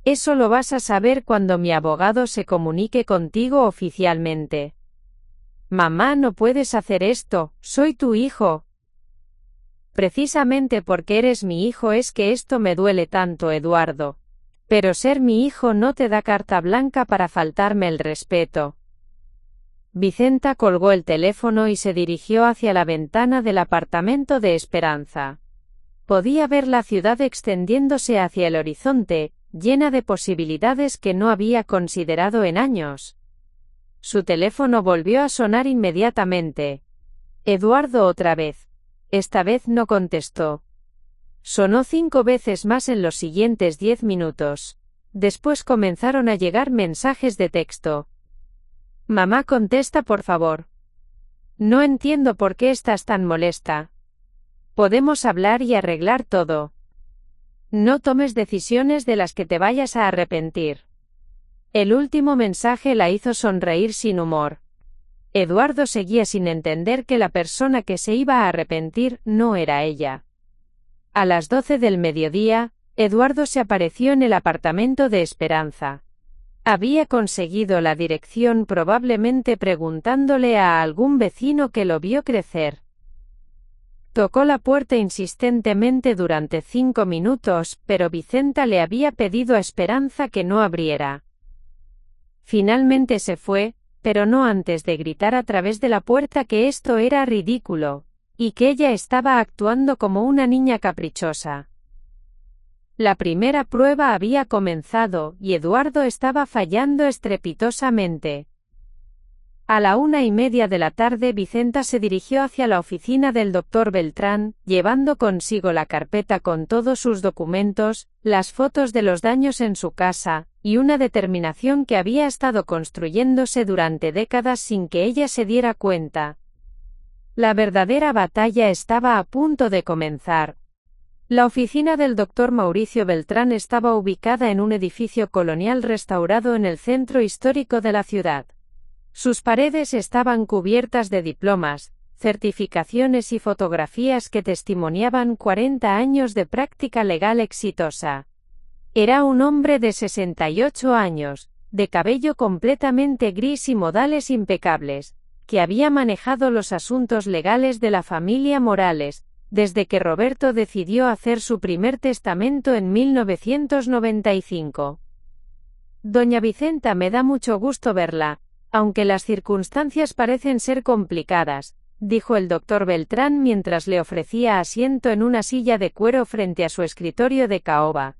Speaker 1: Eso lo vas a saber cuando mi abogado se comunique contigo oficialmente. Mamá, no puedes hacer esto, soy tu hijo. Precisamente porque eres mi hijo es que esto me duele tanto, Eduardo. Pero ser mi hijo no te da carta blanca para faltarme el respeto. Vicenta colgó el teléfono y se dirigió hacia la ventana del apartamento de Esperanza. Podía ver la ciudad extendiéndose hacia el horizonte, llena de posibilidades que no había considerado en años. Su teléfono volvió a sonar inmediatamente. Eduardo otra vez. Esta vez no contestó. Sonó 5 veces más en los siguientes 10 minutos. Después comenzaron a llegar mensajes de texto. Mamá, contesta por favor. No entiendo por qué estás tan molesta. Podemos hablar y arreglar todo. No tomes decisiones de las que te vayas a arrepentir. El último mensaje la hizo sonreír sin humor. Eduardo seguía sin entender que la persona que se iba a arrepentir no era ella. A las 12 del mediodía, Eduardo se apareció en el apartamento de Esperanza. Había conseguido la dirección probablemente preguntándole a algún vecino que lo vio crecer. Tocó la puerta insistentemente durante 5 minutos, pero Vicenta le había pedido a Esperanza que no abriera. Finalmente se fue, pero no antes de gritar a través de la puerta que esto era ridículo, y que ella estaba actuando como una niña caprichosa. La primera prueba había comenzado, y Eduardo estaba fallando estrepitosamente. A la 1:30 de la tarde Vicenta se dirigió hacia la oficina del doctor Beltrán, llevando consigo la carpeta con todos sus documentos, las fotos de los daños en su casa, y una determinación que había estado construyéndose durante décadas sin que ella se diera cuenta. La verdadera batalla estaba a punto de comenzar. La oficina del doctor Mauricio Beltrán estaba ubicada en un edificio colonial restaurado en el centro histórico de la ciudad. Sus paredes estaban cubiertas de diplomas, certificaciones y fotografías que testimoniaban 40 años de práctica legal exitosa. Era un hombre de 68 años, de cabello completamente gris y modales impecables, que había manejado los asuntos legales de la familia Morales, desde que Roberto decidió hacer su primer testamento en 1995. Doña Vicenta, me da mucho gusto verla, aunque las circunstancias parecen ser complicadas, dijo el doctor Beltrán mientras le ofrecía asiento en una silla de cuero frente a su escritorio de caoba.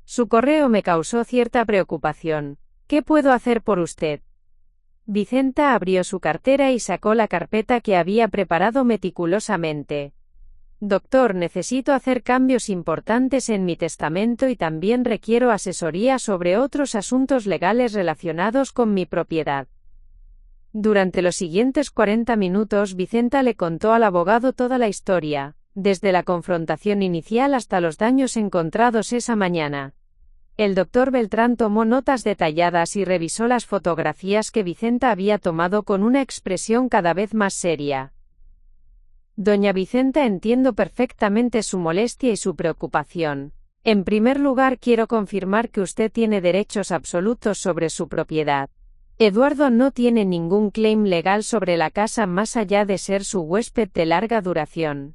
Speaker 1: Su correo me causó cierta preocupación. ¿Qué puedo hacer por usted? Vicenta abrió su cartera y sacó la carpeta que había preparado meticulosamente. Doctor, necesito hacer cambios importantes en mi testamento y también requiero asesoría sobre otros asuntos legales relacionados con mi propiedad. Durante los siguientes 40 minutos Vicenta le contó al abogado toda la historia, desde la confrontación inicial hasta los daños encontrados esa mañana. El doctor Beltrán tomó notas detalladas y revisó las fotografías que Vicenta había tomado con una expresión cada vez más seria. Doña Vicenta, entiendo perfectamente su molestia y su preocupación. En primer lugar, quiero confirmar que usted tiene derechos absolutos sobre su propiedad. Eduardo no tiene ningún claim legal sobre la casa más allá de ser su huésped de larga duración.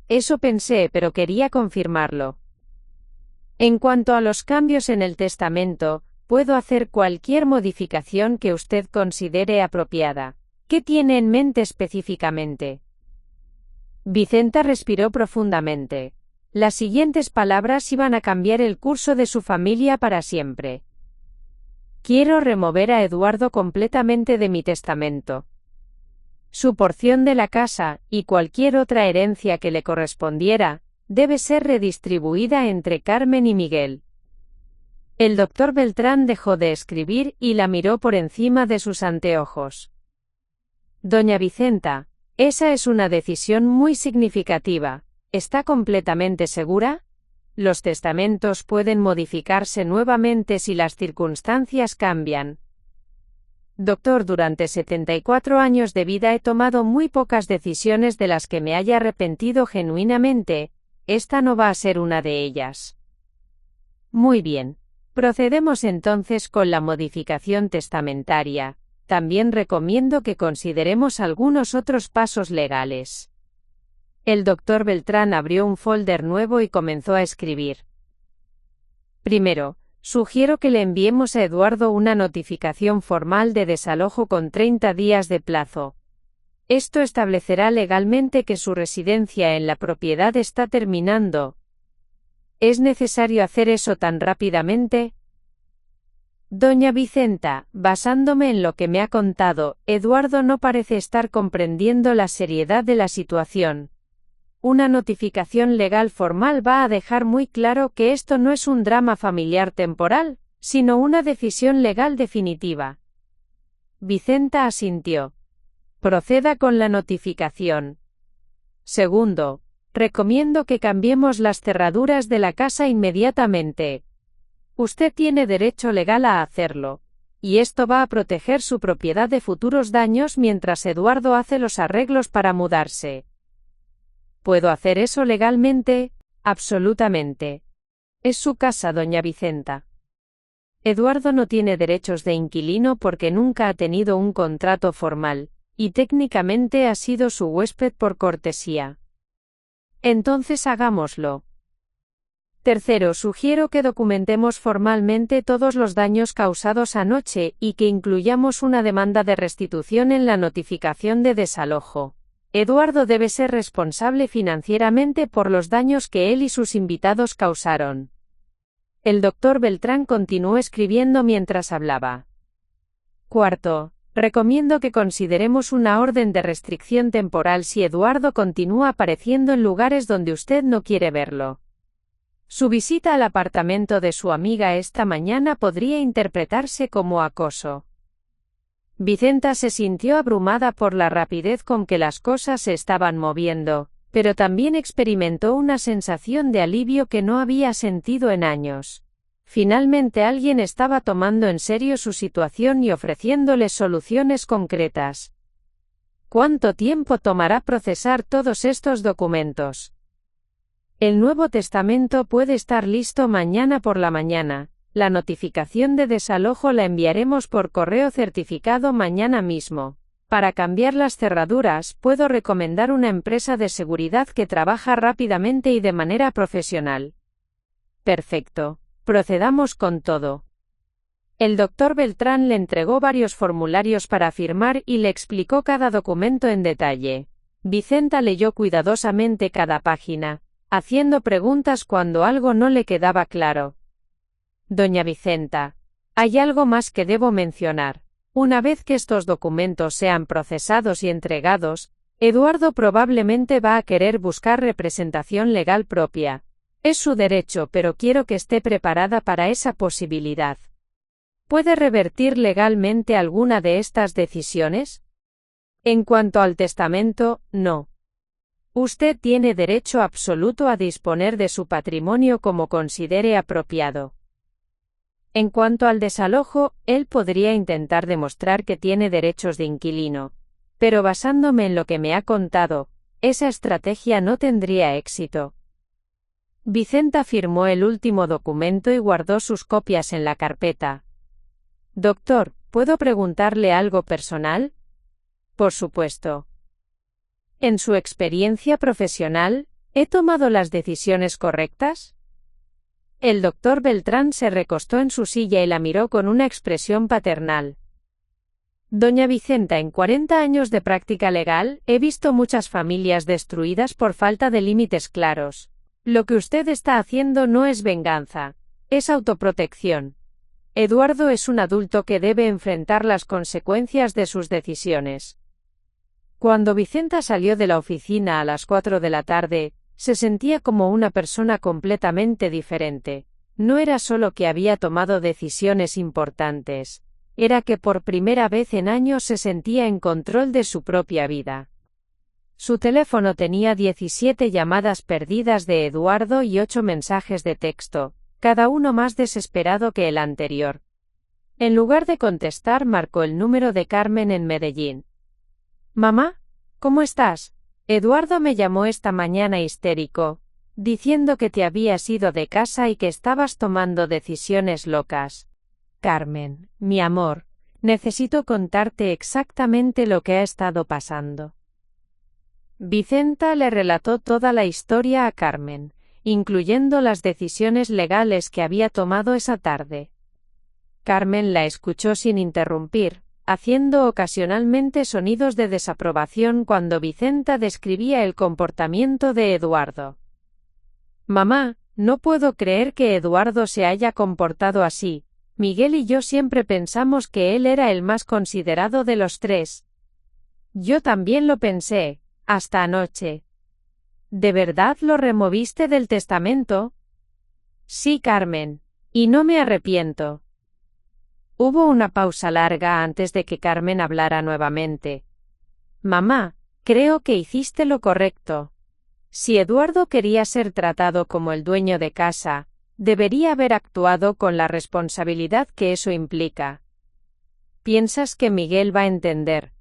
Speaker 1: Eso pensé, pero quería confirmarlo. En cuanto a los cambios en el testamento, puedo hacer cualquier modificación que usted considere apropiada. ¿Qué tiene en mente específicamente? Vicenta respiró profundamente. Las siguientes palabras iban a cambiar el curso de su familia para siempre. Quiero remover a Eduardo completamente de mi testamento. Su porción de la casa, y cualquier otra herencia que le correspondiera, debe ser redistribuida entre Carmen y Miguel. El doctor Beltrán dejó de escribir y la miró por encima de sus anteojos. Doña Vicenta, esa es una decisión muy significativa. ¿Está completamente segura? Los testamentos pueden modificarse nuevamente si las circunstancias cambian. Doctor, durante 74 años de vida he tomado muy pocas decisiones de las que me haya arrepentido genuinamente. Esta no va a ser una de ellas. Muy bien. Procedemos entonces con la modificación testamentaria. También recomiendo que consideremos algunos otros pasos legales. El doctor Beltrán abrió un folder nuevo y comenzó a escribir. Primero, sugiero que le enviemos a Eduardo una notificación formal de desalojo con 30 días de plazo. Esto establecerá legalmente que su residencia en la propiedad está terminando. ¿Es necesario hacer eso tan rápidamente? Doña Vicenta, basándome en lo que me ha contado, Eduardo no parece estar comprendiendo la seriedad de la situación. Una notificación legal formal va a dejar muy claro que esto no es un drama familiar temporal, sino una decisión legal definitiva. Vicenta asintió. Proceda con la notificación. Segundo, recomiendo que cambiemos las cerraduras de la casa inmediatamente. Usted tiene derecho legal a hacerlo, y esto va a proteger su propiedad de futuros daños mientras Eduardo hace los arreglos para mudarse. ¿Puedo hacer eso legalmente? Absolutamente. Es su casa, doña Vicenta. Eduardo no tiene derechos de inquilino porque nunca ha tenido un contrato formal, y técnicamente ha sido su huésped por cortesía. Entonces hagámoslo. Tercero, sugiero que documentemos formalmente todos los daños causados anoche y que incluyamos una demanda de restitución en la notificación de desalojo. Eduardo debe ser responsable financieramente por los daños que él y sus invitados causaron. El doctor Beltrán continuó escribiendo mientras hablaba. Cuarto, recomiendo que consideremos una orden de restricción temporal si Eduardo continúa apareciendo en lugares donde usted no quiere verlo. Su visita al apartamento de su amiga esta mañana podría interpretarse como acoso. Vicenta se sintió abrumada por la rapidez con que las cosas se estaban moviendo, pero también experimentó una sensación de alivio que no había sentido en años. Finalmente alguien estaba tomando en serio su situación y ofreciéndole soluciones concretas. ¿Cuánto tiempo tomará procesar todos estos documentos? El Nuevo Testamento puede estar listo mañana por la mañana. La notificación de desalojo la enviaremos por correo certificado mañana mismo. Para cambiar las cerraduras, puedo recomendar una empresa de seguridad que trabaja rápidamente y de manera profesional. Perfecto. Procedamos con todo. El doctor Beltrán le entregó varios formularios para firmar y le explicó cada documento en detalle. Vicenta leyó cuidadosamente cada página, haciendo preguntas cuando algo no le quedaba claro. Doña Vicenta, hay algo más que debo mencionar. Una vez que estos documentos sean procesados y entregados, Eduardo probablemente va a querer buscar representación legal propia. Es su derecho, pero quiero que esté preparada para esa posibilidad. ¿Puede revertir legalmente alguna de estas decisiones? En cuanto al testamento, no. Usted tiene derecho absoluto a disponer de su patrimonio como considere apropiado. En cuanto al desalojo, él podría intentar demostrar que tiene derechos de inquilino, pero basándome en lo que me ha contado, esa estrategia no tendría éxito. Vicenta firmó el último documento y guardó sus copias en la carpeta. Doctor, ¿puedo preguntarle algo personal? Por supuesto. En su experiencia profesional, ¿he tomado las decisiones correctas? El doctor Beltrán se recostó en su silla y la miró con una expresión paternal. Doña Vicenta, en 40 años de práctica legal, he visto muchas familias destruidas por falta de límites claros. Lo que usted está haciendo no es venganza, es autoprotección. Eduardo es un adulto que debe enfrentar las consecuencias de sus decisiones. Cuando Vicenta salió de la oficina a las 4 de la tarde, se sentía como una persona completamente diferente. No era solo que había tomado decisiones importantes, era que por primera vez en años se sentía en control de su propia vida. Su teléfono tenía 17 llamadas perdidas de Eduardo y 8 mensajes de texto, cada uno más desesperado que el anterior. En lugar de contestar, marcó el número de Carmen en Medellín. «Mamá, ¿cómo estás? Eduardo me llamó esta mañana histérico, diciendo que te habías ido de casa y que estabas tomando decisiones locas. Carmen, mi amor, necesito contarte exactamente lo que ha estado pasando». Vicenta le relató toda la historia a Carmen, incluyendo las decisiones legales que había tomado esa tarde. Carmen la escuchó sin interrumpir, haciendo ocasionalmente sonidos de desaprobación cuando Vicenta describía el comportamiento de Eduardo. «Mamá, no puedo creer que Eduardo se haya comportado así. Miguel y yo siempre pensamos que él era el más considerado de los tres». «Yo también lo pensé, hasta anoche». «¿De verdad lo removiste del testamento?» «Sí, Carmen. Y no me arrepiento». Hubo una pausa larga antes de que Carmen hablara nuevamente. «Mamá, creo que hiciste lo correcto. Si Eduardo quería ser tratado como el dueño de casa, debería haber actuado con la responsabilidad que eso implica. ¿Piensas que Miguel va a entender?»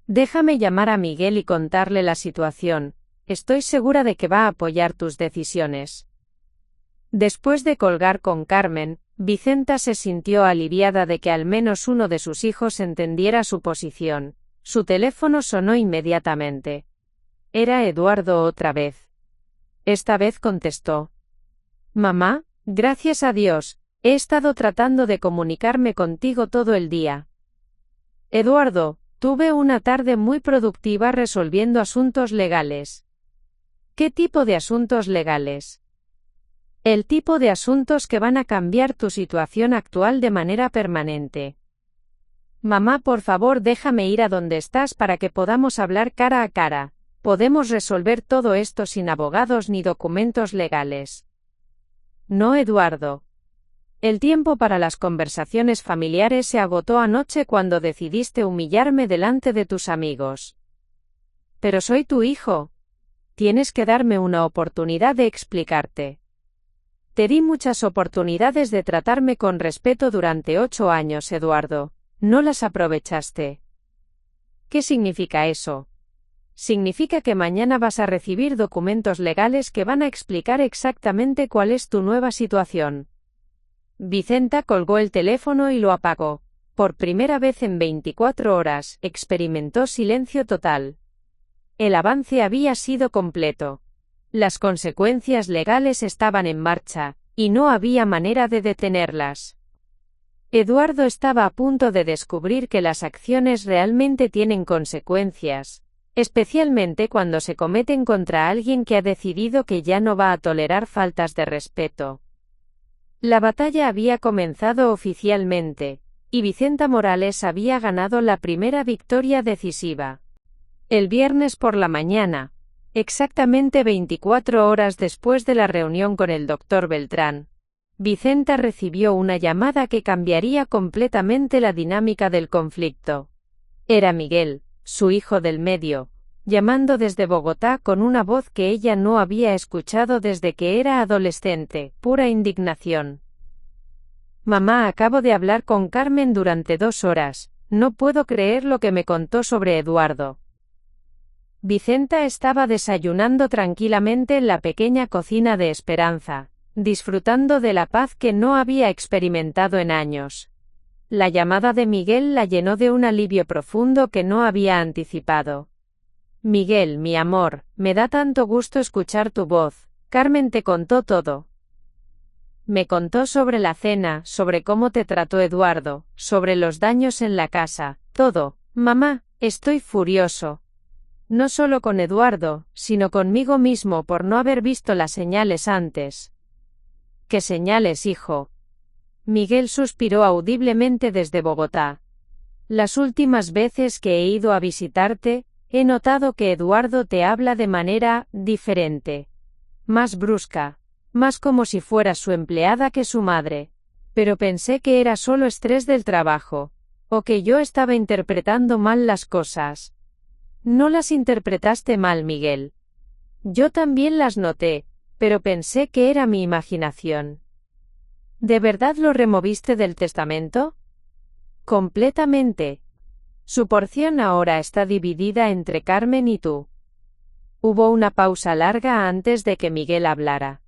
Speaker 1: «Déjame llamar a Miguel y contarle la situación. Estoy segura de que va a apoyar tus decisiones». Después de colgar con Carmen, Vicenta se sintió aliviada de que al menos uno de sus hijos entendiera su posición. Su teléfono sonó inmediatamente. Era Eduardo otra vez. Esta vez contestó. «Mamá, gracias a Dios, he estado tratando de comunicarme contigo todo el día». «Eduardo, tuve una tarde muy productiva resolviendo asuntos legales». «¿Qué tipo de asuntos legales?» «El tipo de asuntos que van a cambiar tu situación actual de manera permanente». «Mamá, por favor, déjame ir a donde estás para que podamos hablar cara a cara. Podemos resolver todo esto sin abogados ni documentos legales». «No, Eduardo. El tiempo para las conversaciones familiares se agotó anoche cuando decidiste humillarme delante de tus amigos». «Pero soy tu hijo. Tienes que darme una oportunidad de explicarte». «Te di muchas oportunidades de tratarme con respeto durante 8 años, Eduardo. No las aprovechaste». ¿Qué significa eso? Significa que mañana vas a recibir documentos legales que van a explicar exactamente cuál es tu nueva situación. Vicenta colgó el teléfono y lo apagó. Por primera vez en 24 horas, experimentó silencio total. El avance había sido completo. Las consecuencias legales estaban en marcha, y no había manera de detenerlas. Eduardo estaba a punto de descubrir que las acciones realmente tienen consecuencias, especialmente cuando se cometen contra alguien que ha decidido que ya no va a tolerar faltas de respeto. La batalla había comenzado oficialmente, y Vicenta Morales había ganado la primera victoria decisiva. El viernes por la mañana, exactamente 24 horas después de la reunión con el Dr. Beltrán, Vicenta recibió una llamada que cambiaría completamente la dinámica del conflicto. Era Miguel, su hijo del medio, llamando desde Bogotá con una voz que ella no había escuchado desde que era adolescente, pura indignación. Mamá, acabo de hablar con Carmen durante 2 horas, no puedo creer lo que me contó sobre Eduardo. Vicenta estaba desayunando tranquilamente en la pequeña cocina de Esperanza, disfrutando de la paz que no había experimentado en años. La llamada de Miguel la llenó de un alivio profundo que no había anticipado. Miguel, mi amor, me da tanto gusto escuchar tu voz. Carmen te contó todo. Me contó sobre la cena, sobre cómo te trató Eduardo, sobre los daños en la casa, todo. Mamá, estoy furioso. No solo con Eduardo, sino conmigo mismo por no haber visto las señales antes. ¿Qué señales, hijo? Miguel suspiró audiblemente desde Bogotá. Las últimas veces que he ido a visitarte, he notado que Eduardo te habla de manera diferente. Más brusca, más como si fuera su empleada que su madre. Pero pensé que era solo estrés del trabajo, o que yo estaba interpretando mal las cosas. No las interpretaste mal, Miguel. Yo también las noté, pero pensé que era mi imaginación. ¿De verdad lo removiste del testamento? Completamente. Su porción ahora está dividida entre Carmen y tú. Hubo una pausa larga antes de que Miguel hablara.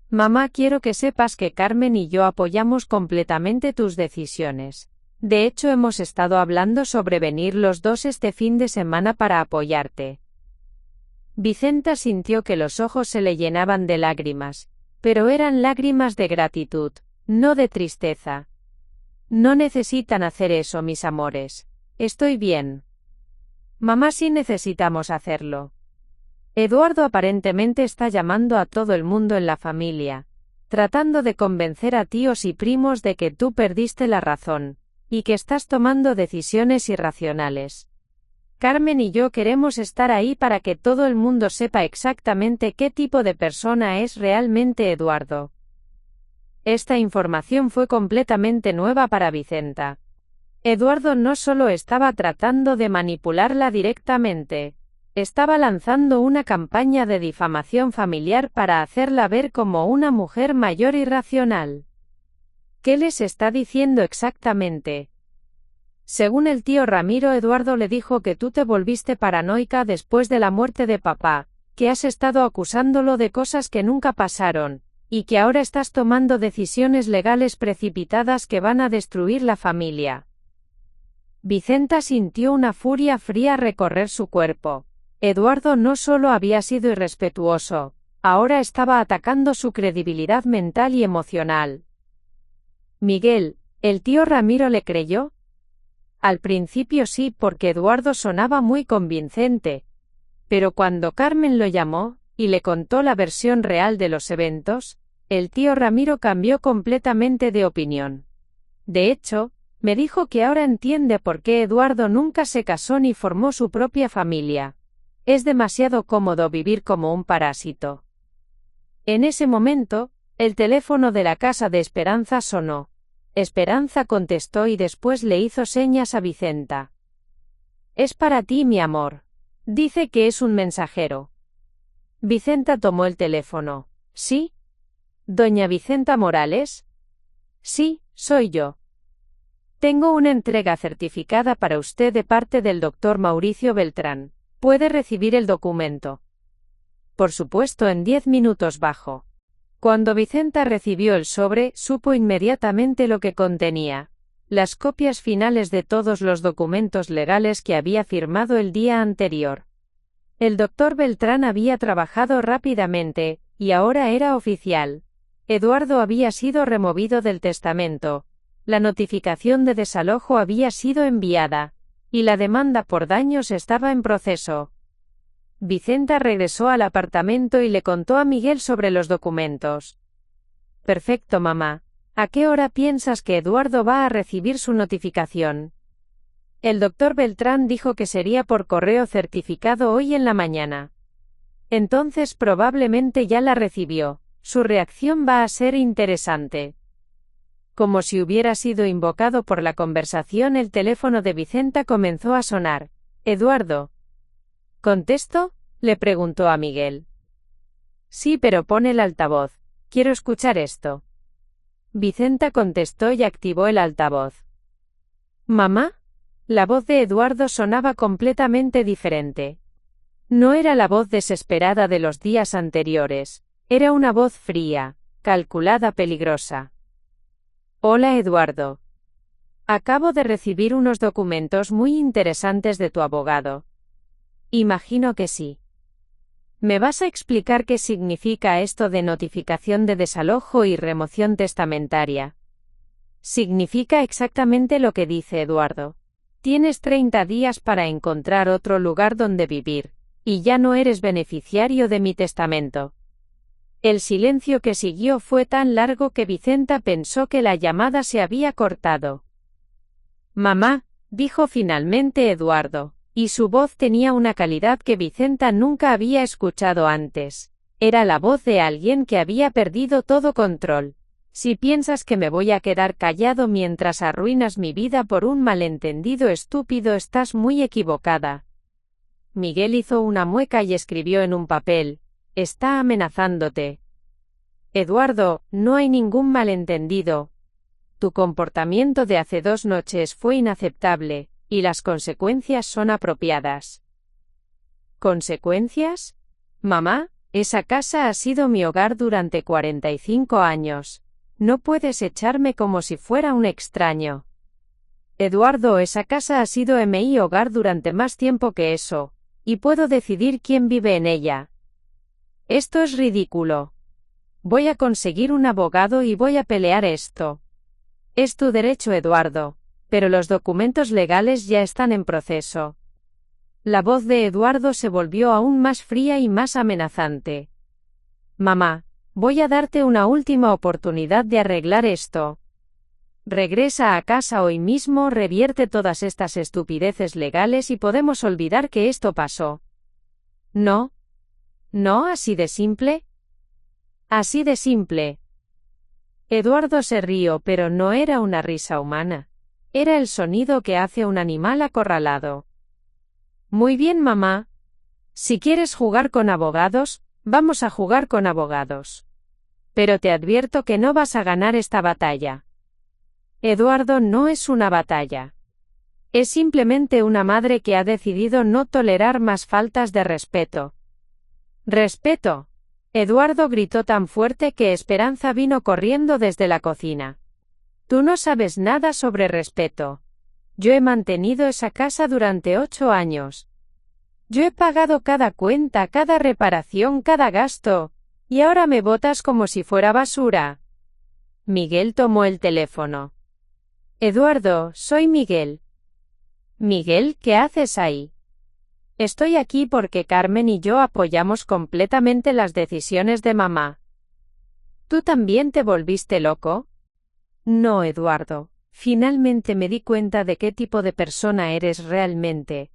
Speaker 1: Mamá, quiero que sepas que Carmen y yo apoyamos completamente tus decisiones. De hecho, hemos estado hablando sobre venir los dos este fin de semana para apoyarte. Vicenta sintió que los ojos se le llenaban de lágrimas, pero eran lágrimas de gratitud, no de tristeza. No necesitan hacer eso, mis amores. Estoy bien. Mamá, sí necesitamos hacerlo. Eduardo aparentemente está llamando a todo el mundo en la familia, tratando de convencer a tíos y primos de que tú perdiste la razón, y que estás tomando decisiones irracionales. Carmen y yo queremos estar ahí para que todo el mundo sepa exactamente qué tipo de persona es realmente Eduardo. Esta información fue completamente nueva para Vicenta. Eduardo no solo estaba tratando de manipularla directamente, estaba lanzando una campaña de difamación familiar para hacerla ver como una mujer mayor y racional. ¿Qué les está diciendo exactamente? Según el tío Ramiro, Eduardo le dijo que tú te volviste paranoica después de la muerte de papá, que has estado acusándolo de cosas que nunca pasaron, y que ahora estás tomando decisiones legales precipitadas que van a destruir la familia. Vicenta sintió una furia fría recorrer su cuerpo. Eduardo no solo había sido irrespetuoso, ahora estaba atacando su credibilidad mental y emocional. Miguel, ¿el tío Ramiro le creyó? Al principio sí, porque Eduardo sonaba muy convincente. Pero cuando Carmen lo llamó, y le contó la versión real de los eventos, el tío Ramiro cambió completamente de opinión. De hecho, me dijo que ahora entiende por qué Eduardo nunca se casó ni formó su propia familia. Es demasiado cómodo vivir como un parásito. En ese momento, el teléfono de la casa de Esperanza sonó. Esperanza contestó y después le hizo señas a Vicenta. Es para ti, mi amor. Dice que es un mensajero. Vicenta tomó el teléfono. ¿Sí? ¿Doña Vicenta Morales? Sí, soy yo. Tengo una entrega certificada para usted de parte del doctor Mauricio Beltrán. ¿Puede recibir el documento? Por supuesto, en 10 minutos bajo. Cuando Vicenta recibió el sobre, supo inmediatamente lo que contenía. Las copias finales de todos los documentos legales que había firmado el día anterior. El doctor Beltrán había trabajado rápidamente, y ahora era oficial. Eduardo había sido removido del testamento. La notificación de desalojo había sido enviada, y la demanda por daños estaba en proceso. Vicenta regresó al apartamento y le contó a Miguel sobre los documentos. Perfecto, mamá. ¿A qué hora piensas que Eduardo va a recibir su notificación? El doctor Beltrán dijo que sería por correo certificado hoy en la mañana. Entonces probablemente ya la recibió. Su reacción va a ser interesante. Como si hubiera sido invocado por la conversación, el teléfono de Vicenta comenzó a sonar. ¿Eduardo? ¿Contesto? Le preguntó a Miguel. Sí, pero pon el altavoz. Quiero escuchar esto. Vicenta contestó y activó el altavoz. ¿Mamá? La voz de Eduardo sonaba completamente diferente. No era la voz desesperada de los días anteriores, era una voz fría, calculada, peligrosa. Hola, Eduardo. Acabo de recibir unos documentos muy interesantes de tu abogado. Imagino que sí. ¿Me vas a explicar qué significa esto de notificación de desalojo y remoción testamentaria? Significa exactamente lo que dice Eduardo. Tienes 30 días para encontrar otro lugar donde vivir, y ya no eres beneficiario de mi testamento. El silencio que siguió fue tan largo que Vicenta pensó que la llamada se había cortado. Mamá, dijo finalmente Eduardo. Y su voz tenía una calidad que Vicenta nunca había escuchado antes. Era la voz de alguien que había perdido todo control. Si piensas que me voy a quedar callado mientras arruinas mi vida por un malentendido estúpido, estás muy equivocada. Miguel hizo una mueca y escribió en un papel: está amenazándote. Eduardo, no hay ningún malentendido. Tu comportamiento de hace 2 noches fue inaceptable. Y las consecuencias son apropiadas. ¿Consecuencias? Mamá, esa casa ha sido mi hogar durante 45 años. No puedes echarme como si fuera un extraño. Eduardo, esa casa ha sido mi hogar durante más tiempo que eso, y puedo decidir quién vive en ella. Esto es ridículo. Voy a conseguir un abogado y voy a pelear esto. Es tu derecho, Eduardo. Pero los documentos legales ya están en proceso. La voz de Eduardo se volvió aún más fría y más amenazante. Mamá, voy a darte una última oportunidad de arreglar esto. Regresa a casa hoy mismo, revierte todas estas estupideces legales y podemos olvidar que esto pasó. ¿No? ¿No así de simple? Así de simple. Eduardo se rió, pero no era una risa humana. Era el sonido que hace un animal acorralado. Muy bien, mamá. Si quieres jugar con abogados, vamos a jugar con abogados. Pero te advierto que no vas a ganar esta batalla. Eduardo, no es una batalla. Es simplemente una madre que ha decidido no tolerar más faltas de respeto. ¿Respeto? Eduardo gritó tan fuerte que Esperanza vino corriendo desde la cocina. Tú no sabes nada sobre respeto. Yo he mantenido esa casa durante 8 años. Yo he pagado cada cuenta, cada reparación, cada gasto. Y ahora me botas como si fuera basura. Miguel tomó el teléfono. Eduardo, soy Miguel. Miguel, ¿qué haces ahí? Estoy aquí porque Carmen y yo apoyamos completamente las decisiones de mamá. ¿Tú también te volviste loco? No, Eduardo. Finalmente me di cuenta de qué tipo de persona eres realmente.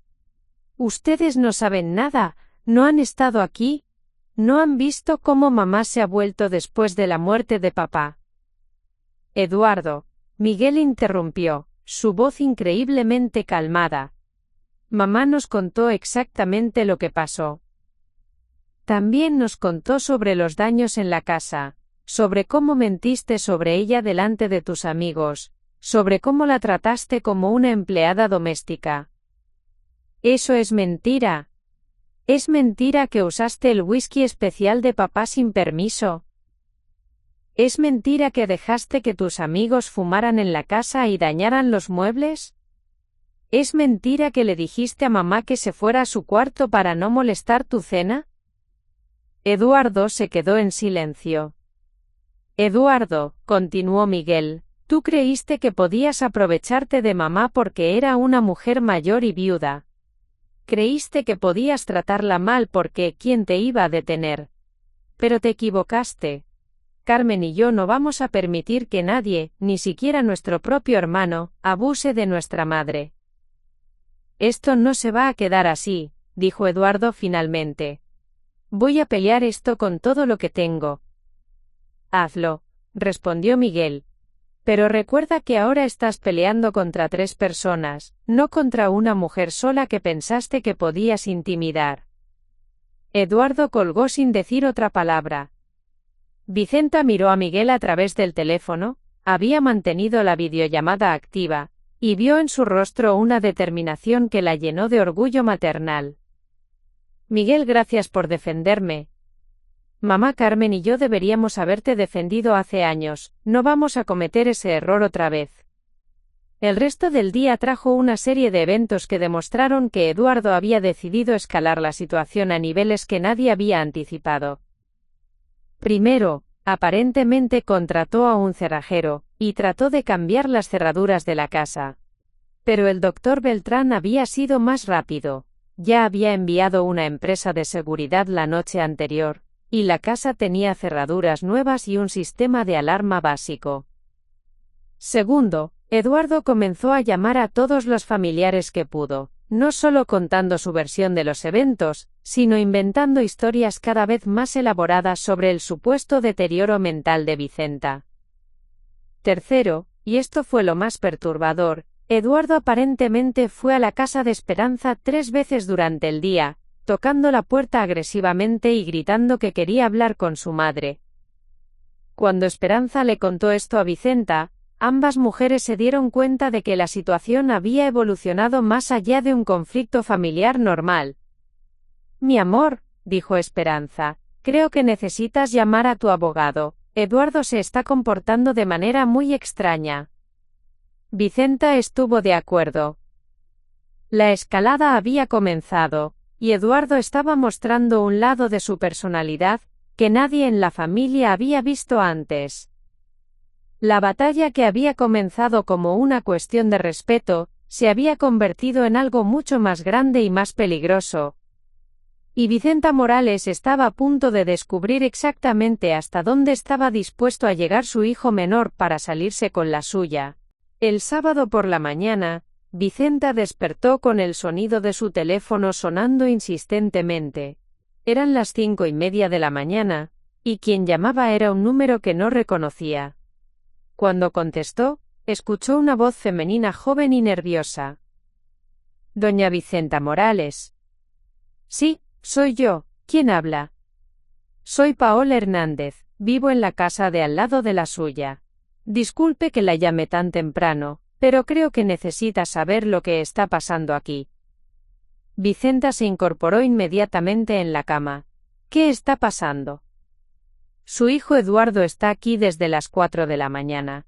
Speaker 1: Ustedes no saben nada, no han estado aquí, no han visto cómo mamá se ha vuelto después de la muerte de papá. Eduardo, Miguel interrumpió, su voz increíblemente calmada. Mamá nos contó exactamente lo que pasó. También nos contó sobre los daños en la casa, sobre cómo mentiste sobre ella delante de tus amigos, sobre cómo la trataste como una empleada doméstica. Eso es mentira. Es mentira que usaste el whisky especial de papá sin permiso. ¿Es mentira que dejaste que tus amigos fumaran en la casa y dañaran los muebles? ¿Es mentira que le dijiste a mamá que se fuera a su cuarto para no molestar tu cena? Eduardo se quedó en silencio. Eduardo, continuó Miguel, tú creíste que podías aprovecharte de mamá porque era una mujer mayor y viuda. Creíste que podías tratarla mal porque ¿quién te iba a detener? Pero te equivocaste. Carmen y yo no vamos a permitir que nadie, ni siquiera nuestro propio hermano, abuse de nuestra madre. Esto no se va a quedar así, dijo Eduardo finalmente. Voy a pelear esto con todo lo que tengo. Hazlo, respondió Miguel. Pero recuerda que ahora estás peleando contra 3 personas, no contra una mujer sola que pensaste que podías intimidar. Eduardo colgó sin decir otra palabra. Vicenta miró a Miguel a través del teléfono, había mantenido la videollamada activa, y vio en su rostro una determinación que la llenó de orgullo maternal. Miguel, gracias por defenderme. Mamá, Carmen y yo deberíamos haberte defendido hace años, no vamos a cometer ese error otra vez. El resto del día trajo una serie de eventos que demostraron que Eduardo había decidido escalar la situación a niveles que nadie había anticipado. Primero, aparentemente contrató a un cerrajero, y trató de cambiar las cerraduras de la casa. Pero el doctor Beltrán había sido más rápido. Ya había enviado una empresa de seguridad la noche anterior, y la casa tenía cerraduras nuevas y un sistema de alarma básico. Segundo, Eduardo comenzó a llamar a todos los familiares que pudo, no solo contando su versión de los eventos, sino inventando historias cada vez más elaboradas sobre el supuesto deterioro mental de Vicenta. Tercero, y esto fue lo más perturbador, Eduardo aparentemente fue a la casa de Esperanza 3 veces durante el día, tocando la puerta agresivamente y gritando que quería hablar con su madre. Cuando Esperanza le contó esto a Vicenta, ambas mujeres se dieron cuenta de que la situación había evolucionado más allá de un conflicto familiar normal. Mi amor, dijo Esperanza, creo que necesitas llamar a tu abogado. Eduardo se está comportando de manera muy extraña. Vicenta estuvo de acuerdo. La escalada había comenzado, y Eduardo estaba mostrando un lado de su personalidad que nadie en la familia había visto antes. La batalla que había comenzado como una cuestión de respeto, se había convertido en algo mucho más grande y más peligroso. Y Vicenta Morales estaba a punto de descubrir exactamente hasta dónde estaba dispuesto a llegar su hijo menor para salirse con la suya. El sábado por la mañana, Vicenta despertó con el sonido de su teléfono sonando insistentemente. Eran las 5:30 de la mañana, y quien llamaba era un número que no reconocía. Cuando contestó, escuchó una voz femenina joven y nerviosa. Doña Vicenta Morales. Sí, soy yo, ¿quién habla? Soy Paola Hernández, vivo en la casa de al lado de la suya. Disculpe que la llame tan temprano, pero creo que necesita saber lo que está pasando aquí. Vicenta se incorporó inmediatamente en la cama. ¿Qué está pasando? Su hijo Eduardo está aquí desde las 4 de la mañana.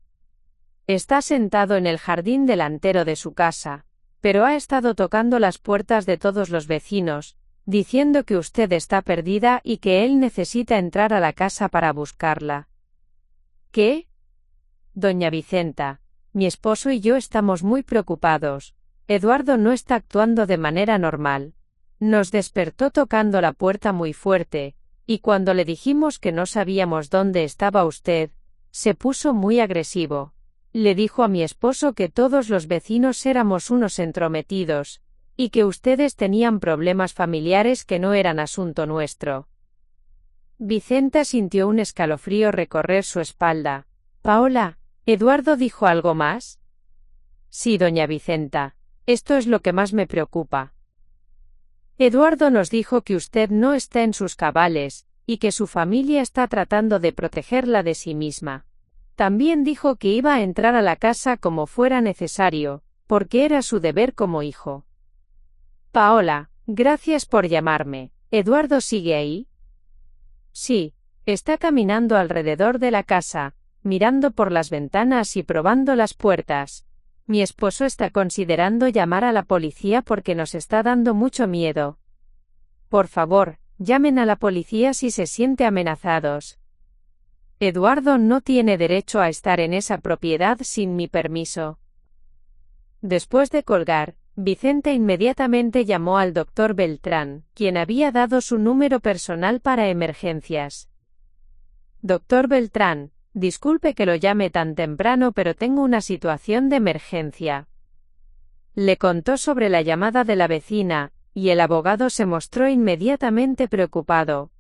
Speaker 1: Está sentado en el jardín delantero de su casa, pero ha estado tocando las puertas de todos los vecinos, diciendo que usted está perdida y que él necesita entrar a la casa para buscarla. ¿Qué? Doña Vicenta, mi esposo y yo estamos muy preocupados. Eduardo no está actuando de manera normal. Nos despertó tocando la puerta muy fuerte, y cuando le dijimos que no sabíamos dónde estaba usted, se puso muy agresivo. Le dijo a mi esposo que todos los vecinos éramos unos entrometidos, y que ustedes tenían problemas familiares que no eran asunto nuestro. Vicenta sintió un escalofrío recorrer su espalda. Paola, ¿Eduardo dijo algo más? Sí, doña Vicenta, esto es lo que más me preocupa. Eduardo nos dijo que usted no está en sus cabales, y que su familia está tratando de protegerla de sí misma. También dijo que iba a entrar a la casa como fuera necesario, porque era su deber como hijo. Paola, gracias por llamarme. ¿Eduardo sigue ahí? Sí, está caminando alrededor de la casa, mirando por las ventanas y probando las puertas. Mi esposo está considerando llamar a la policía porque nos está dando mucho miedo. Por favor, llamen a la policía si se siente amenazados. Eduardo no tiene derecho a estar en esa propiedad sin mi permiso. Después de colgar, Vicenta inmediatamente llamó al doctor Beltrán, quien había dado su número personal para emergencias. Doctor Beltrán, disculpe que lo llame tan temprano, pero tengo una situación de emergencia. Le contó sobre la llamada de la vecina, y el abogado se mostró inmediatamente preocupado.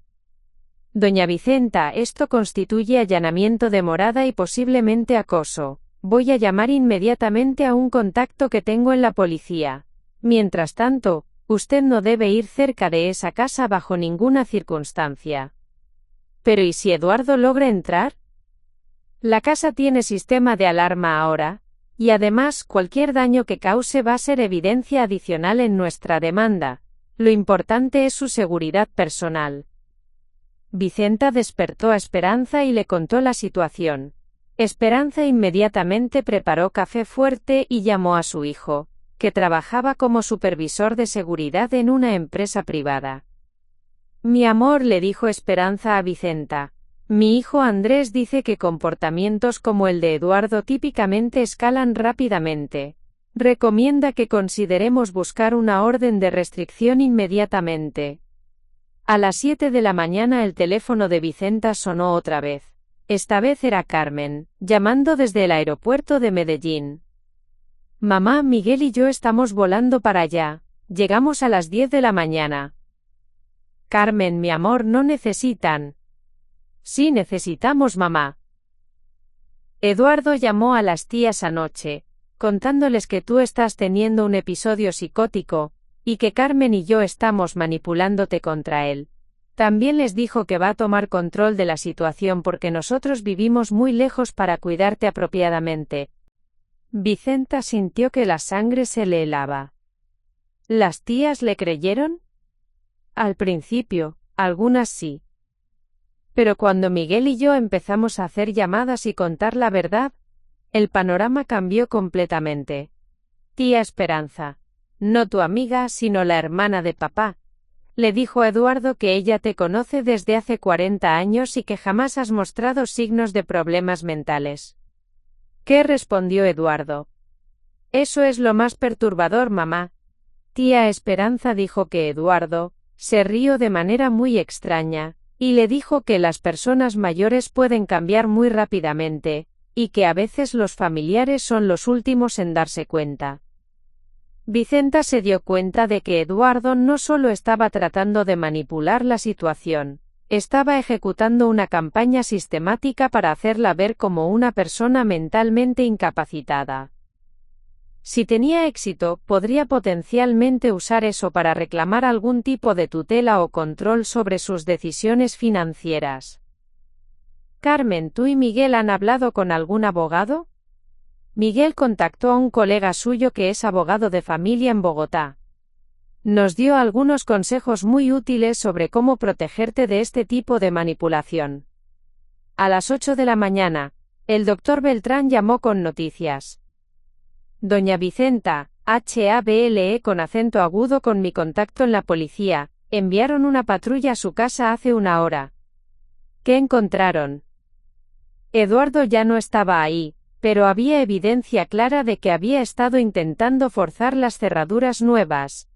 Speaker 1: Doña Vicenta, esto constituye allanamiento de morada y posiblemente acoso. Voy a llamar inmediatamente a un contacto que tengo en la policía. Mientras tanto, usted no debe ir cerca de esa casa bajo ninguna circunstancia. Pero ¿y si Eduardo logra entrar? La casa tiene sistema de alarma ahora, y además cualquier daño que cause va a ser evidencia adicional en nuestra demanda. Lo importante es su seguridad personal. Vicenta despertó a Esperanza y le contó la situación. Esperanza inmediatamente preparó café fuerte y llamó a su hijo, que trabajaba como supervisor de seguridad en una empresa privada. Mi amor, le dijo Esperanza a Vicenta, mi hijo Andrés dice que comportamientos como el de Eduardo típicamente escalan rápidamente. Recomienda que consideremos buscar una orden de restricción inmediatamente. A las 7 de la mañana el teléfono de Vicenta sonó otra vez. Esta vez era Carmen, llamando desde el aeropuerto de Medellín. Mamá, Miguel y yo estamos volando para allá. Llegamos a las 10 de la mañana. Carmen, mi amor, no necesitan. Sí necesitamos, mamá. Eduardo llamó a las tías anoche, contándoles que tú estás teniendo un episodio psicótico, y que Carmen y yo estamos manipulándote contra él. También les dijo que va a tomar control de la situación porque nosotros vivimos muy lejos para cuidarte apropiadamente. Vicenta sintió que la sangre se le helaba. ¿Las tías le creyeron? Al principio, algunas sí. Pero cuando Miguel y yo empezamos a hacer llamadas y contar la verdad, el panorama cambió completamente. Tía Esperanza. No tu amiga, sino la hermana de papá. Le dijo a Eduardo que ella te conoce desde hace 40 años y que jamás has mostrado signos de problemas mentales. ¿Qué respondió Eduardo? Eso es lo más perturbador, mamá. Tía Esperanza dijo que Eduardo se rió de manera muy extraña, y le dijo que las personas mayores pueden cambiar muy rápidamente, y que a veces los familiares son los últimos en darse cuenta. Vicenta se dio cuenta de que Eduardo no solo estaba tratando de manipular la situación, estaba ejecutando una campaña sistemática para hacerla ver como una persona mentalmente incapacitada. Si tenía éxito, podría potencialmente usar eso para reclamar algún tipo de tutela o control sobre sus decisiones financieras. Carmen, ¿tú y Miguel han hablado con algún abogado? Miguel contactó a un colega suyo que es abogado de familia en Bogotá. Nos dio algunos consejos muy útiles sobre cómo protegerte de este tipo de manipulación. A las 8 de la mañana, el doctor Beltrán llamó con noticias. Doña Vicenta, HABLE con acento agudo con mi contacto en la policía, enviaron una patrulla a su casa hace una hora. ¿Qué encontraron? Eduardo ya no estaba ahí, pero había evidencia clara de que había estado intentando forzar las cerraduras nuevas.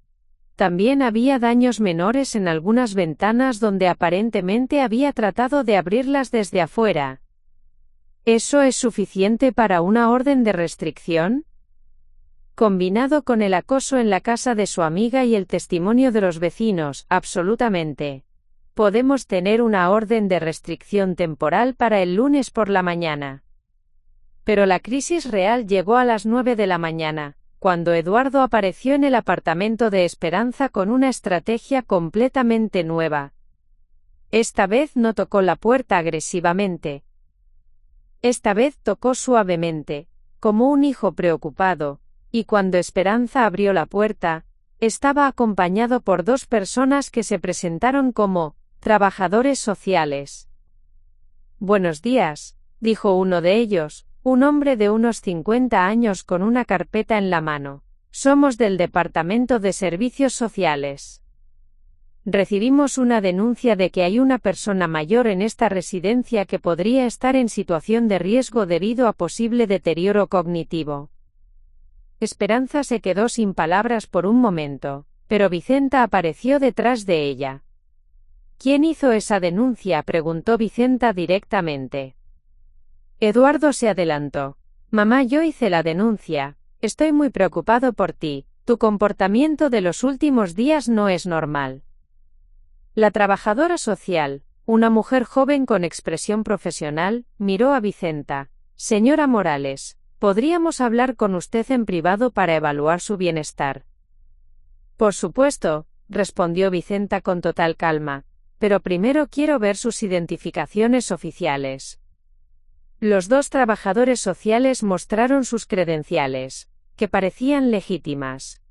Speaker 1: También había daños menores en algunas ventanas donde aparentemente había tratado de abrirlas desde afuera. ¿Eso es suficiente para una orden de restricción? Combinado con el acoso en la casa de su amiga y el testimonio de los vecinos, absolutamente. Podemos tener una orden de restricción temporal para el lunes por la mañana. Pero la crisis real llegó a las 9 de la mañana, cuando Eduardo apareció en el apartamento de Esperanza con una estrategia completamente nueva. Esta vez no tocó la puerta agresivamente. Esta vez tocó suavemente, como un hijo preocupado, y cuando Esperanza abrió la puerta, estaba acompañado por dos personas que se presentaron como trabajadores sociales. «Buenos días», dijo uno de ellos, un hombre de unos 50 años con una carpeta en la mano. «Somos del Departamento de Servicios Sociales. Recibimos una denuncia de que hay una persona mayor en esta residencia que podría estar en situación de riesgo debido a posible deterioro cognitivo». Esperanza se quedó sin palabras por un momento, pero Vicenta apareció detrás de ella. «¿Quién hizo esa denuncia?», preguntó Vicenta directamente. Eduardo se adelantó. «Mamá, yo hice la denuncia. Estoy muy preocupado por ti. Tu comportamiento de los últimos días no es normal». La trabajadora social, una mujer joven con expresión profesional, miró a Vicenta. «Señora Morales, ¿podríamos hablar con usted en privado para evaluar su bienestar?» «Por supuesto», respondió Vicenta con total calma, «pero primero quiero ver sus identificaciones oficiales». Los dos trabajadores sociales mostraron sus credenciales, que parecían legítimas.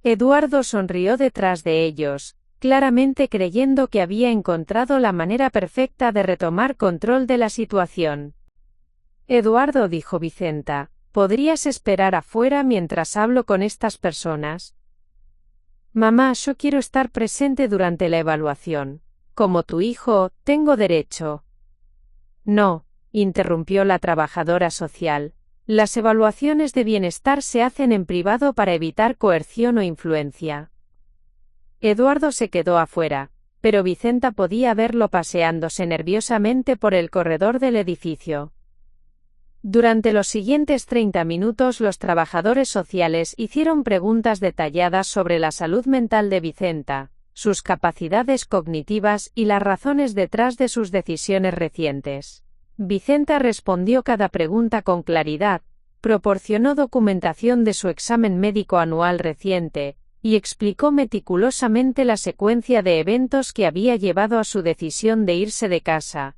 Speaker 1: Eduardo sonrió detrás de ellos, claramente creyendo que había encontrado la manera perfecta de retomar control de la situación. «Eduardo», dijo Vicenta, «¿podrías esperar afuera mientras hablo con estas personas?» «Mamá, yo quiero estar presente durante la evaluación. Como tu hijo, tengo derecho». «No», interrumpió la trabajadora social, «las evaluaciones de bienestar se hacen en privado para evitar coerción o influencia». Eduardo se quedó afuera, pero Vicenta podía verlo paseándose nerviosamente por el corredor del edificio. Durante los siguientes 30 minutos los trabajadores sociales hicieron preguntas detalladas sobre la salud mental de Vicenta, sus capacidades cognitivas y las razones detrás de sus decisiones recientes. Vicenta respondió cada pregunta con claridad, proporcionó documentación de su examen médico anual reciente, y explicó meticulosamente la secuencia de eventos que había llevado a su decisión de irse de casa.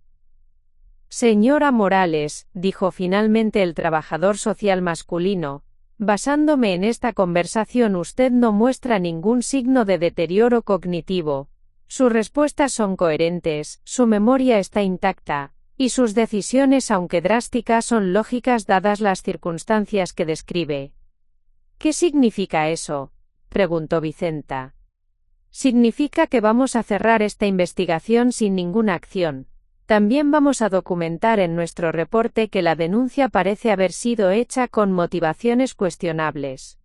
Speaker 1: «Señora Morales», dijo finalmente el trabajador social masculino, «basándome en esta conversación usted no muestra ningún signo de deterioro cognitivo. Sus respuestas son coherentes, su memoria está intacta, y sus decisiones, aunque drásticas, son lógicas dadas las circunstancias que describe». «¿Qué significa eso?», preguntó Vicenta. «Significa que vamos a cerrar esta investigación sin ninguna acción. También vamos a documentar en nuestro reporte que la denuncia parece haber sido hecha con motivaciones cuestionables».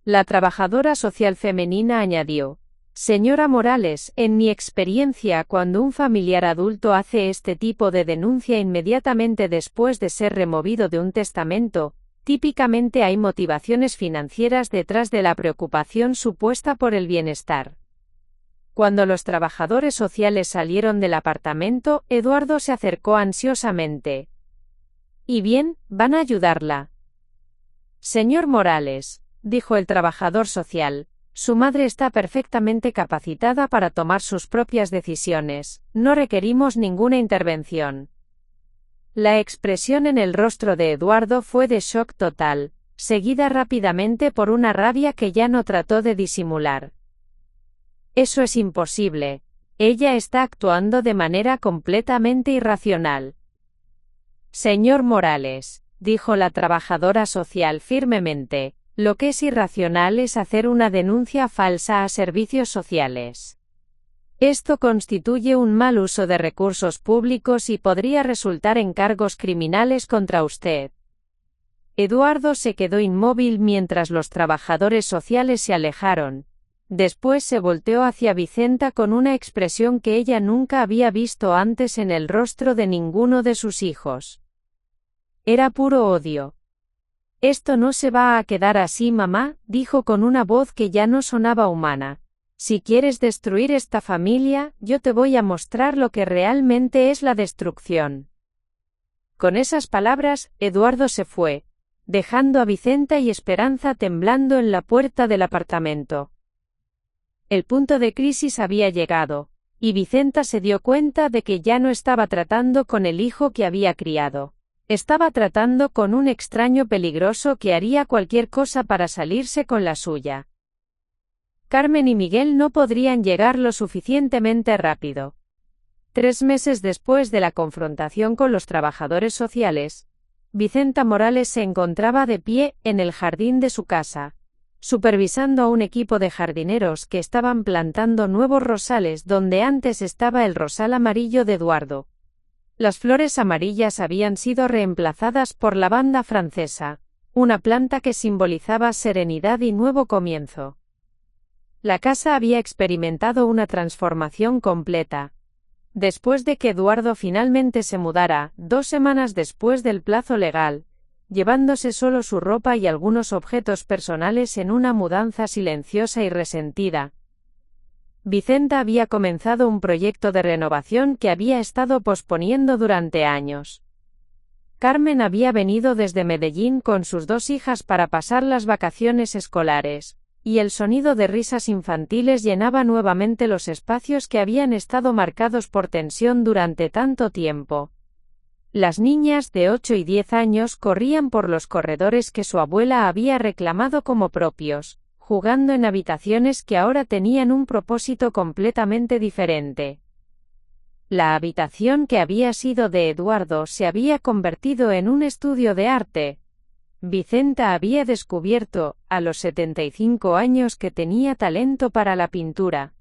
Speaker 1: La trabajadora social femenina añadió: «Señora Morales, en mi experiencia, cuando un familiar adulto hace este tipo de denuncia inmediatamente después de ser removido de un testamento, típicamente hay motivaciones financieras detrás de la preocupación supuesta por el bienestar». Cuando los trabajadores sociales salieron del apartamento, Eduardo se acercó ansiosamente. «¿Y bien, van a ayudarla?» «Señor Morales», dijo el trabajador social, «su madre está perfectamente capacitada para tomar sus propias decisiones, no requerimos ninguna intervención». La expresión en el rostro de Eduardo fue de shock total, seguida rápidamente por una rabia que ya no trató de disimular. «Eso es imposible. Ella está actuando de manera completamente irracional». «Señor Morales», dijo la trabajadora social firmemente, «lo que es irracional es hacer una denuncia falsa a servicios sociales. Esto constituye un mal uso de recursos públicos y podría resultar en cargos criminales contra usted». Eduardo se quedó inmóvil mientras los trabajadores sociales se alejaron. Después se volteó hacia Vicenta con una expresión que ella nunca había visto antes en el rostro de ninguno de sus hijos. Era puro odio. «Esto no se va a quedar así, mamá», dijo con una voz que ya no sonaba humana. «Si quieres destruir esta familia, yo te voy a mostrar lo que realmente es la destrucción». Con esas palabras, Eduardo se fue, dejando a Vicenta y Esperanza temblando en la puerta del apartamento. El punto de crisis había llegado, y Vicenta se dio cuenta de que ya no estaba tratando con el hijo que había criado. Estaba tratando con un extraño peligroso que haría cualquier cosa para salirse con la suya. Carmen y Miguel no podrían llegar lo suficientemente rápido. 3 meses después de la confrontación con los trabajadores sociales, Vicenta Morales se encontraba de pie en el jardín de su casa, supervisando a un equipo de jardineros que estaban plantando nuevos rosales donde antes estaba el rosal amarillo de Eduardo. Las flores amarillas habían sido reemplazadas por lavanda francesa, una planta que simbolizaba serenidad y nuevo comienzo. La casa había experimentado una transformación completa. Después de que Eduardo finalmente se mudara, 2 semanas después del plazo legal, llevándose solo su ropa y algunos objetos personales en una mudanza silenciosa y resentida, Vicenta había comenzado un proyecto de renovación que había estado posponiendo durante años. Carmen había venido desde Medellín con sus 2 hijas para pasar las vacaciones escolares, y el sonido de risas infantiles llenaba nuevamente los espacios que habían estado marcados por tensión durante tanto tiempo. Las niñas de 8 y 10 años corrían por los corredores que su abuela había reclamado como propios, jugando en habitaciones que ahora tenían un propósito completamente diferente. La habitación que había sido de Eduardo se había convertido en un estudio de arte. Vicenta había descubierto, a los 75 años, que tenía talento para la pintura.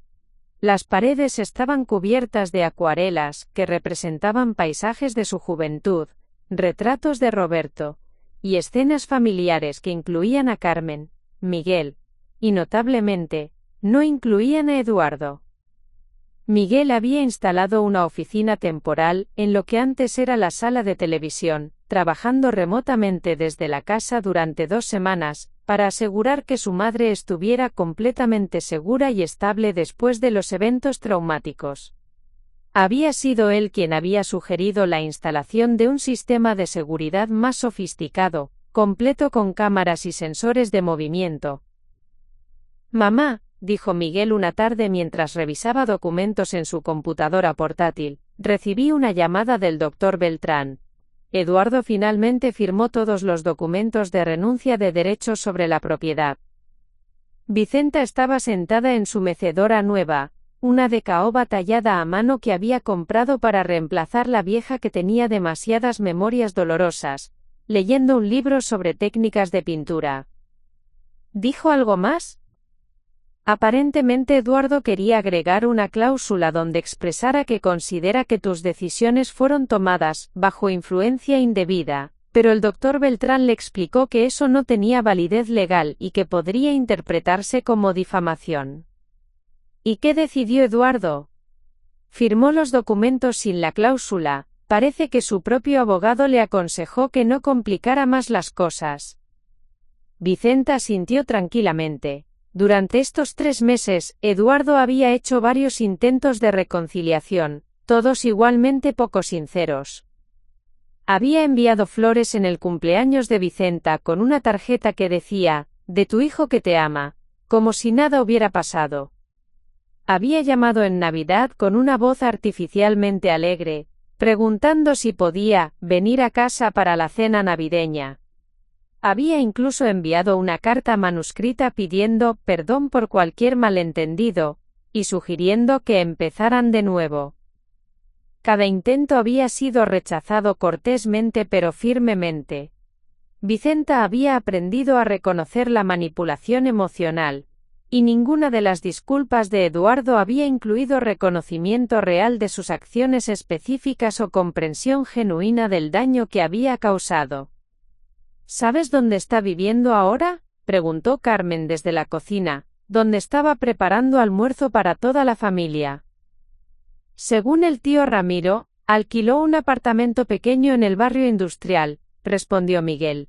Speaker 1: Las paredes estaban cubiertas de acuarelas que representaban paisajes de su juventud, retratos de Roberto, y escenas familiares que incluían a Carmen, Miguel, y notablemente, no incluían a Eduardo. Miguel había instalado una oficina temporal en lo que antes era la sala de televisión, trabajando remotamente desde la casa durante 2 semanas, para asegurar que su madre estuviera completamente segura y estable después de los eventos traumáticos. Había sido él quien había sugerido la instalación de un sistema de seguridad más sofisticado, completo con cámaras y sensores de movimiento. «Mamá», dijo Miguel una tarde mientras revisaba documentos en su computadora portátil, «recibí una llamada del doctor Beltrán. Eduardo finalmente firmó todos los documentos de renuncia de derechos sobre la propiedad». Vicenta estaba sentada en su mecedora nueva, una de caoba tallada a mano que había comprado para reemplazar la vieja que tenía demasiadas memorias dolorosas, leyendo un libro sobre técnicas de pintura. ¿Dijo algo más? Aparentemente Eduardo quería agregar una cláusula donde expresara que considera que tus decisiones fueron tomadas bajo influencia indebida, pero el doctor Beltrán le explicó que eso no tenía validez legal y que podría interpretarse como difamación. ¿Y qué decidió Eduardo? Firmó los documentos sin la cláusula. Parece que su propio abogado le aconsejó que no complicara más las cosas. Vicenta asintió tranquilamente. Durante estos 3 meses, Eduardo había hecho varios intentos de reconciliación, todos igualmente poco sinceros. Había enviado flores en el cumpleaños de Vicenta con una tarjeta que decía, «De tu hijo que te ama», como si nada hubiera pasado. Había llamado en Navidad con una voz artificialmente alegre, preguntando si podía venir a casa para la cena navideña. Había incluso enviado una carta manuscrita pidiendo perdón por cualquier malentendido, y sugiriendo que empezaran de nuevo. Cada intento había sido rechazado cortésmente pero firmemente. Vicenta había aprendido a reconocer la manipulación emocional, y ninguna de las disculpas de Eduardo había incluido reconocimiento real de sus acciones específicas o comprensión genuina del daño que había causado. ¿Sabes dónde está viviendo ahora?, preguntó Carmen desde la cocina, donde estaba preparando almuerzo para toda la familia. Según el tío Ramiro, alquiló un apartamento pequeño en el barrio industrial, respondió Miguel.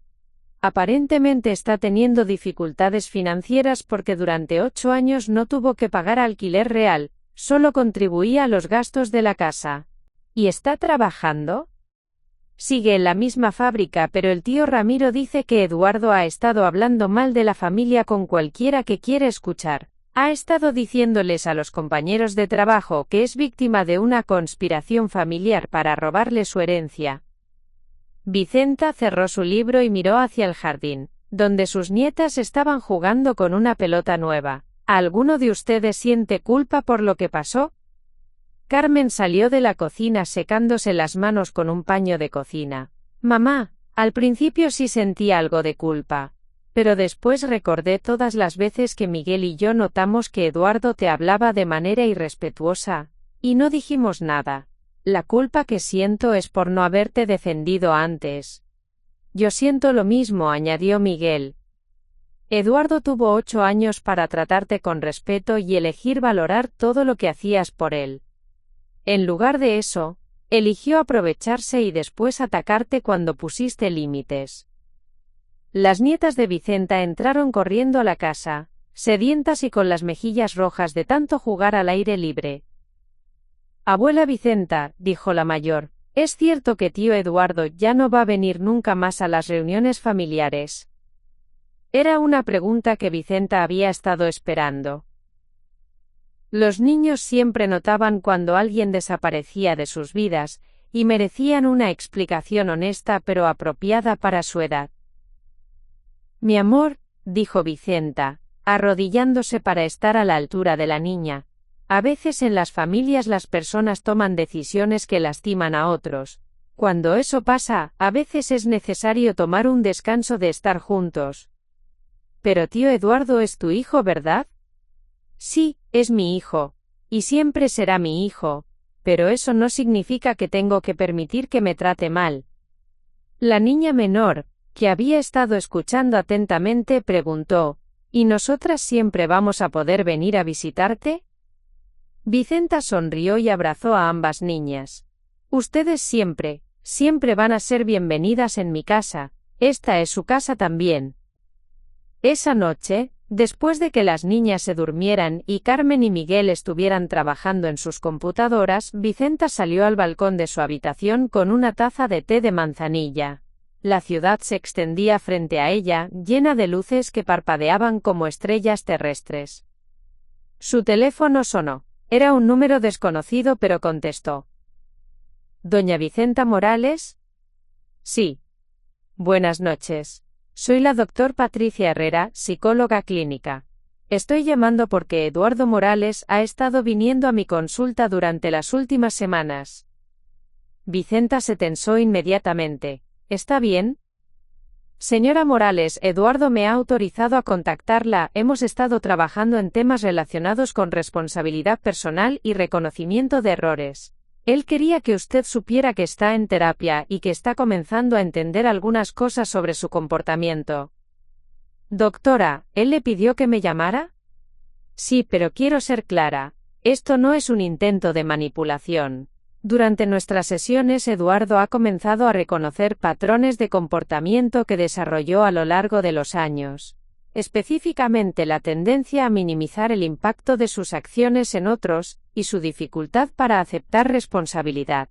Speaker 1: Aparentemente está teniendo dificultades financieras porque durante 8 años no tuvo que pagar alquiler real, solo contribuía a los gastos de la casa. ¿Y está trabajando? Sigue en la misma fábrica, pero el tío Ramiro dice que Eduardo ha estado hablando mal de la familia con cualquiera que quiere escuchar. Ha estado diciéndoles a los compañeros de trabajo que es víctima de una conspiración familiar para robarle su herencia. Vicenta cerró su libro y miró hacia el jardín, donde sus nietas estaban jugando con una pelota nueva. ¿Alguno de ustedes siente culpa por lo que pasó? Carmen salió de la cocina secándose las manos con un paño de cocina. Mamá, al principio sí sentí algo de culpa. Pero después recordé todas las veces que Miguel y yo notamos que Eduardo te hablaba de manera irrespetuosa, y no dijimos nada. La culpa que siento es por no haberte defendido antes. Yo siento lo mismo, añadió Miguel. Eduardo tuvo 8 años para tratarte con respeto y elegir valorar todo lo que hacías por él. En lugar de eso, eligió aprovecharse y después atacarte cuando pusiste límites. Las nietas de Vicenta entraron corriendo a la casa, sedientas y con las mejillas rojas de tanto jugar al aire libre. Abuela Vicenta, dijo la mayor, ¿es cierto que tío Eduardo ya no va a venir nunca más a las reuniones familiares? Era una pregunta que Vicenta había estado esperando. Los niños siempre notaban cuando alguien desaparecía de sus vidas, y merecían una explicación honesta pero apropiada para su edad. Mi amor, dijo Vicenta, arrodillándose para estar a la altura de la niña, a veces en las familias las personas toman decisiones que lastiman a otros. Cuando eso pasa, a veces es necesario tomar un descanso de estar juntos. Pero tío Eduardo es tu hijo, ¿verdad? Sí, es mi hijo, y siempre será mi hijo, pero eso no significa que tengo que permitir que me trate mal. La niña menor, que había estado escuchando atentamente, preguntó, ¿y nosotras siempre vamos a poder venir a visitarte? Vicenta sonrió y abrazó a ambas niñas. Ustedes siempre van a ser bienvenidas en mi casa, esta es su casa también. Esa noche, después de que las niñas se durmieran y Carmen y Miguel estuvieran trabajando en sus computadoras, Vicenta salió al balcón de su habitación con una taza de té de manzanilla. La ciudad se extendía frente a ella, llena de luces que parpadeaban como estrellas terrestres. Su teléfono sonó. Era un número desconocido, pero contestó. ¿Doña Vicenta Morales? Sí. Buenas noches. Soy la doctora Patricia Herrera, psicóloga clínica. Estoy llamando porque Eduardo Morales ha estado viniendo a mi consulta durante las últimas semanas. Vicenta se tensó inmediatamente. ¿Está bien? Señora Morales, Eduardo me ha autorizado a contactarla. Hemos estado trabajando en temas relacionados con responsabilidad personal y reconocimiento de errores. Él quería que usted supiera que está en terapia y que está comenzando a entender algunas cosas sobre su comportamiento. Doctora, ¿él le pidió que me llamara? Sí, pero quiero ser clara. Esto no es un intento de manipulación. Durante nuestras sesiones Eduardo ha comenzado a reconocer patrones de comportamiento que desarrolló a lo largo de los años. Específicamente la tendencia a minimizar el impacto de sus acciones en otros, y su dificultad para aceptar responsabilidad.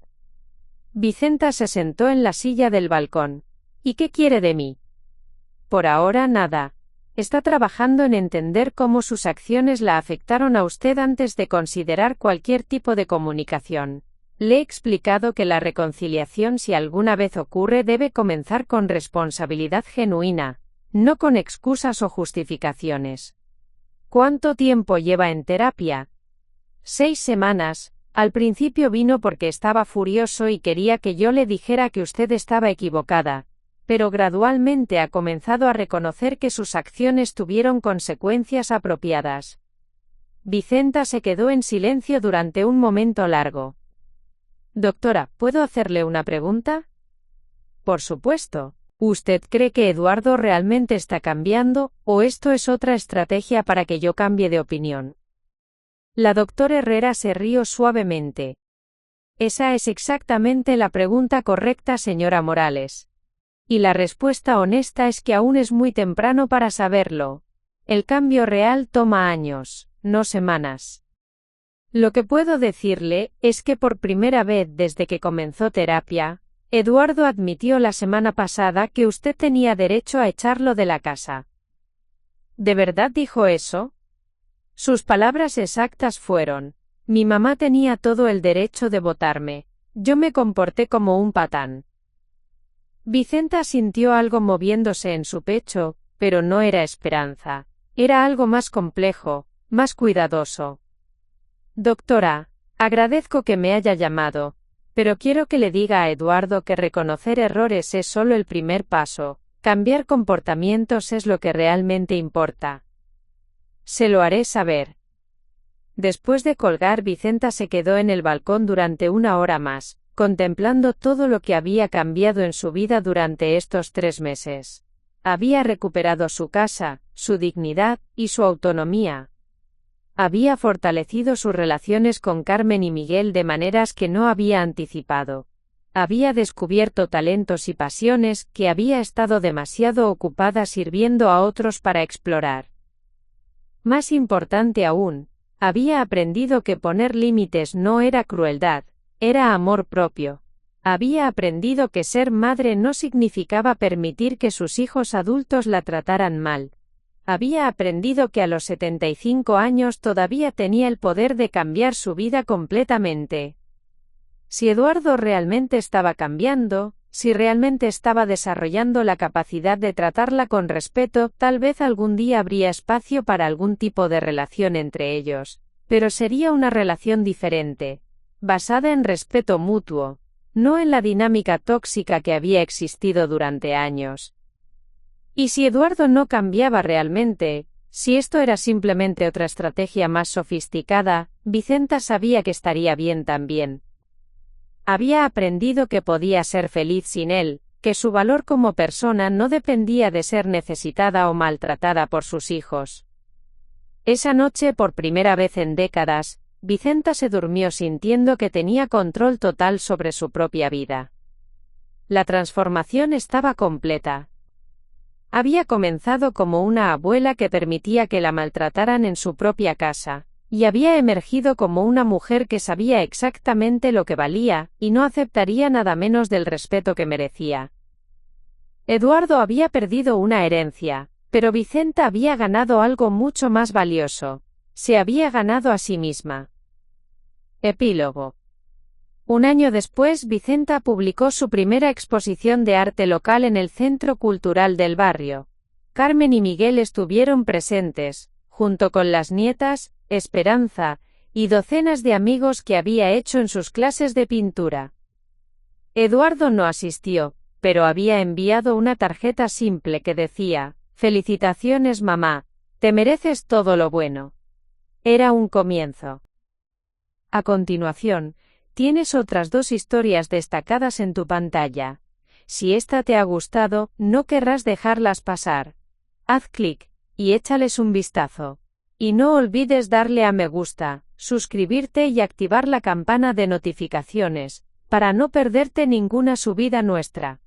Speaker 1: Vicenta se sentó en la silla del balcón. ¿Y qué quiere de mí? Por ahora nada. Está trabajando en entender cómo sus acciones la afectaron a usted antes de considerar cualquier tipo de comunicación. Le he explicado que la reconciliación, si alguna vez ocurre, debe comenzar con responsabilidad genuina, no con excusas o justificaciones. ¿Cuánto tiempo lleva en terapia? 6 semanas. Al principio vino porque estaba furioso y quería que yo le dijera que usted estaba equivocada, pero gradualmente ha comenzado a reconocer que sus acciones tuvieron consecuencias apropiadas. Vicenta se quedó en silencio durante un momento largo. Doctora, ¿puedo hacerle una pregunta? Por supuesto. ¿Usted cree que Eduardo realmente está cambiando, o esto es otra estrategia para que yo cambie de opinión? La doctora Herrera se rió suavemente. Esa es exactamente la pregunta correcta, señora Morales. Y la respuesta honesta es que aún es muy temprano para saberlo. El cambio real toma años, no semanas. Lo que puedo decirle es que por primera vez desde que comenzó terapia, Eduardo admitió la semana pasada que usted tenía derecho a echarlo de la casa. ¿De verdad dijo eso? Sus palabras exactas fueron: mi mamá tenía todo el derecho de votarme. Yo me comporté como un patán. Vicenta sintió algo moviéndose en su pecho, pero no era esperanza. Era algo más complejo, más cuidadoso. Doctora, agradezco que me haya llamado, pero quiero que le diga a Eduardo que reconocer errores es solo el primer paso. Cambiar comportamientos es lo que realmente importa. Se lo haré saber. Después de colgar, Vicenta se quedó en el balcón durante 1 hora más, contemplando todo lo que había cambiado en su vida durante estos 3 meses. Había recuperado su casa, su dignidad y su autonomía. Había fortalecido sus relaciones con Carmen y Miguel de maneras que no había anticipado. Había descubierto talentos y pasiones que había estado demasiado ocupada sirviendo a otros para explorar. Más importante aún, había aprendido que poner límites no era crueldad, era amor propio. Había aprendido que ser madre no significaba permitir que sus hijos adultos la trataran mal. Había aprendido que a los 75 años todavía tenía el poder de cambiar su vida completamente. Si Eduardo realmente estaba cambiando, si realmente estaba desarrollando la capacidad de tratarla con respeto, tal vez algún día habría espacio para algún tipo de relación entre ellos, pero sería una relación diferente, basada en respeto mutuo, no en la dinámica tóxica que había existido durante años. Y si Eduardo no cambiaba realmente, si esto era simplemente otra estrategia más sofisticada, Vicenta sabía que estaría bien también. Había aprendido que podía ser feliz sin él, que su valor como persona no dependía de ser necesitada o maltratada por sus hijos. Esa noche, por primera vez en décadas, Vicenta se durmió sintiendo que tenía control total sobre su propia vida. La transformación estaba completa. Había comenzado como una abuela que permitía que la maltrataran en su propia casa, y había emergido como una mujer que sabía exactamente lo que valía, y no aceptaría nada menos del respeto que merecía. Eduardo había perdido una herencia, pero Vicenta había ganado algo mucho más valioso. Se había ganado a sí misma. Epílogo. 1 año después, Vicenta publicó su primera exposición de arte local en el Centro Cultural del barrio. Carmen y Miguel estuvieron presentes, junto con las nietas, Esperanza, y docenas de amigos que había hecho en sus clases de pintura. Eduardo no asistió, pero había enviado una tarjeta simple que decía: «Felicitaciones, mamá, te mereces todo lo bueno». Era un comienzo. A continuación, tienes otras 2 historias destacadas en tu pantalla. Si esta te ha gustado, no querrás dejarlas pasar. Haz clic y échales un vistazo. Y no olvides darle a me gusta, suscribirte y activar la campana de notificaciones, para no perderte ninguna subida nuestra.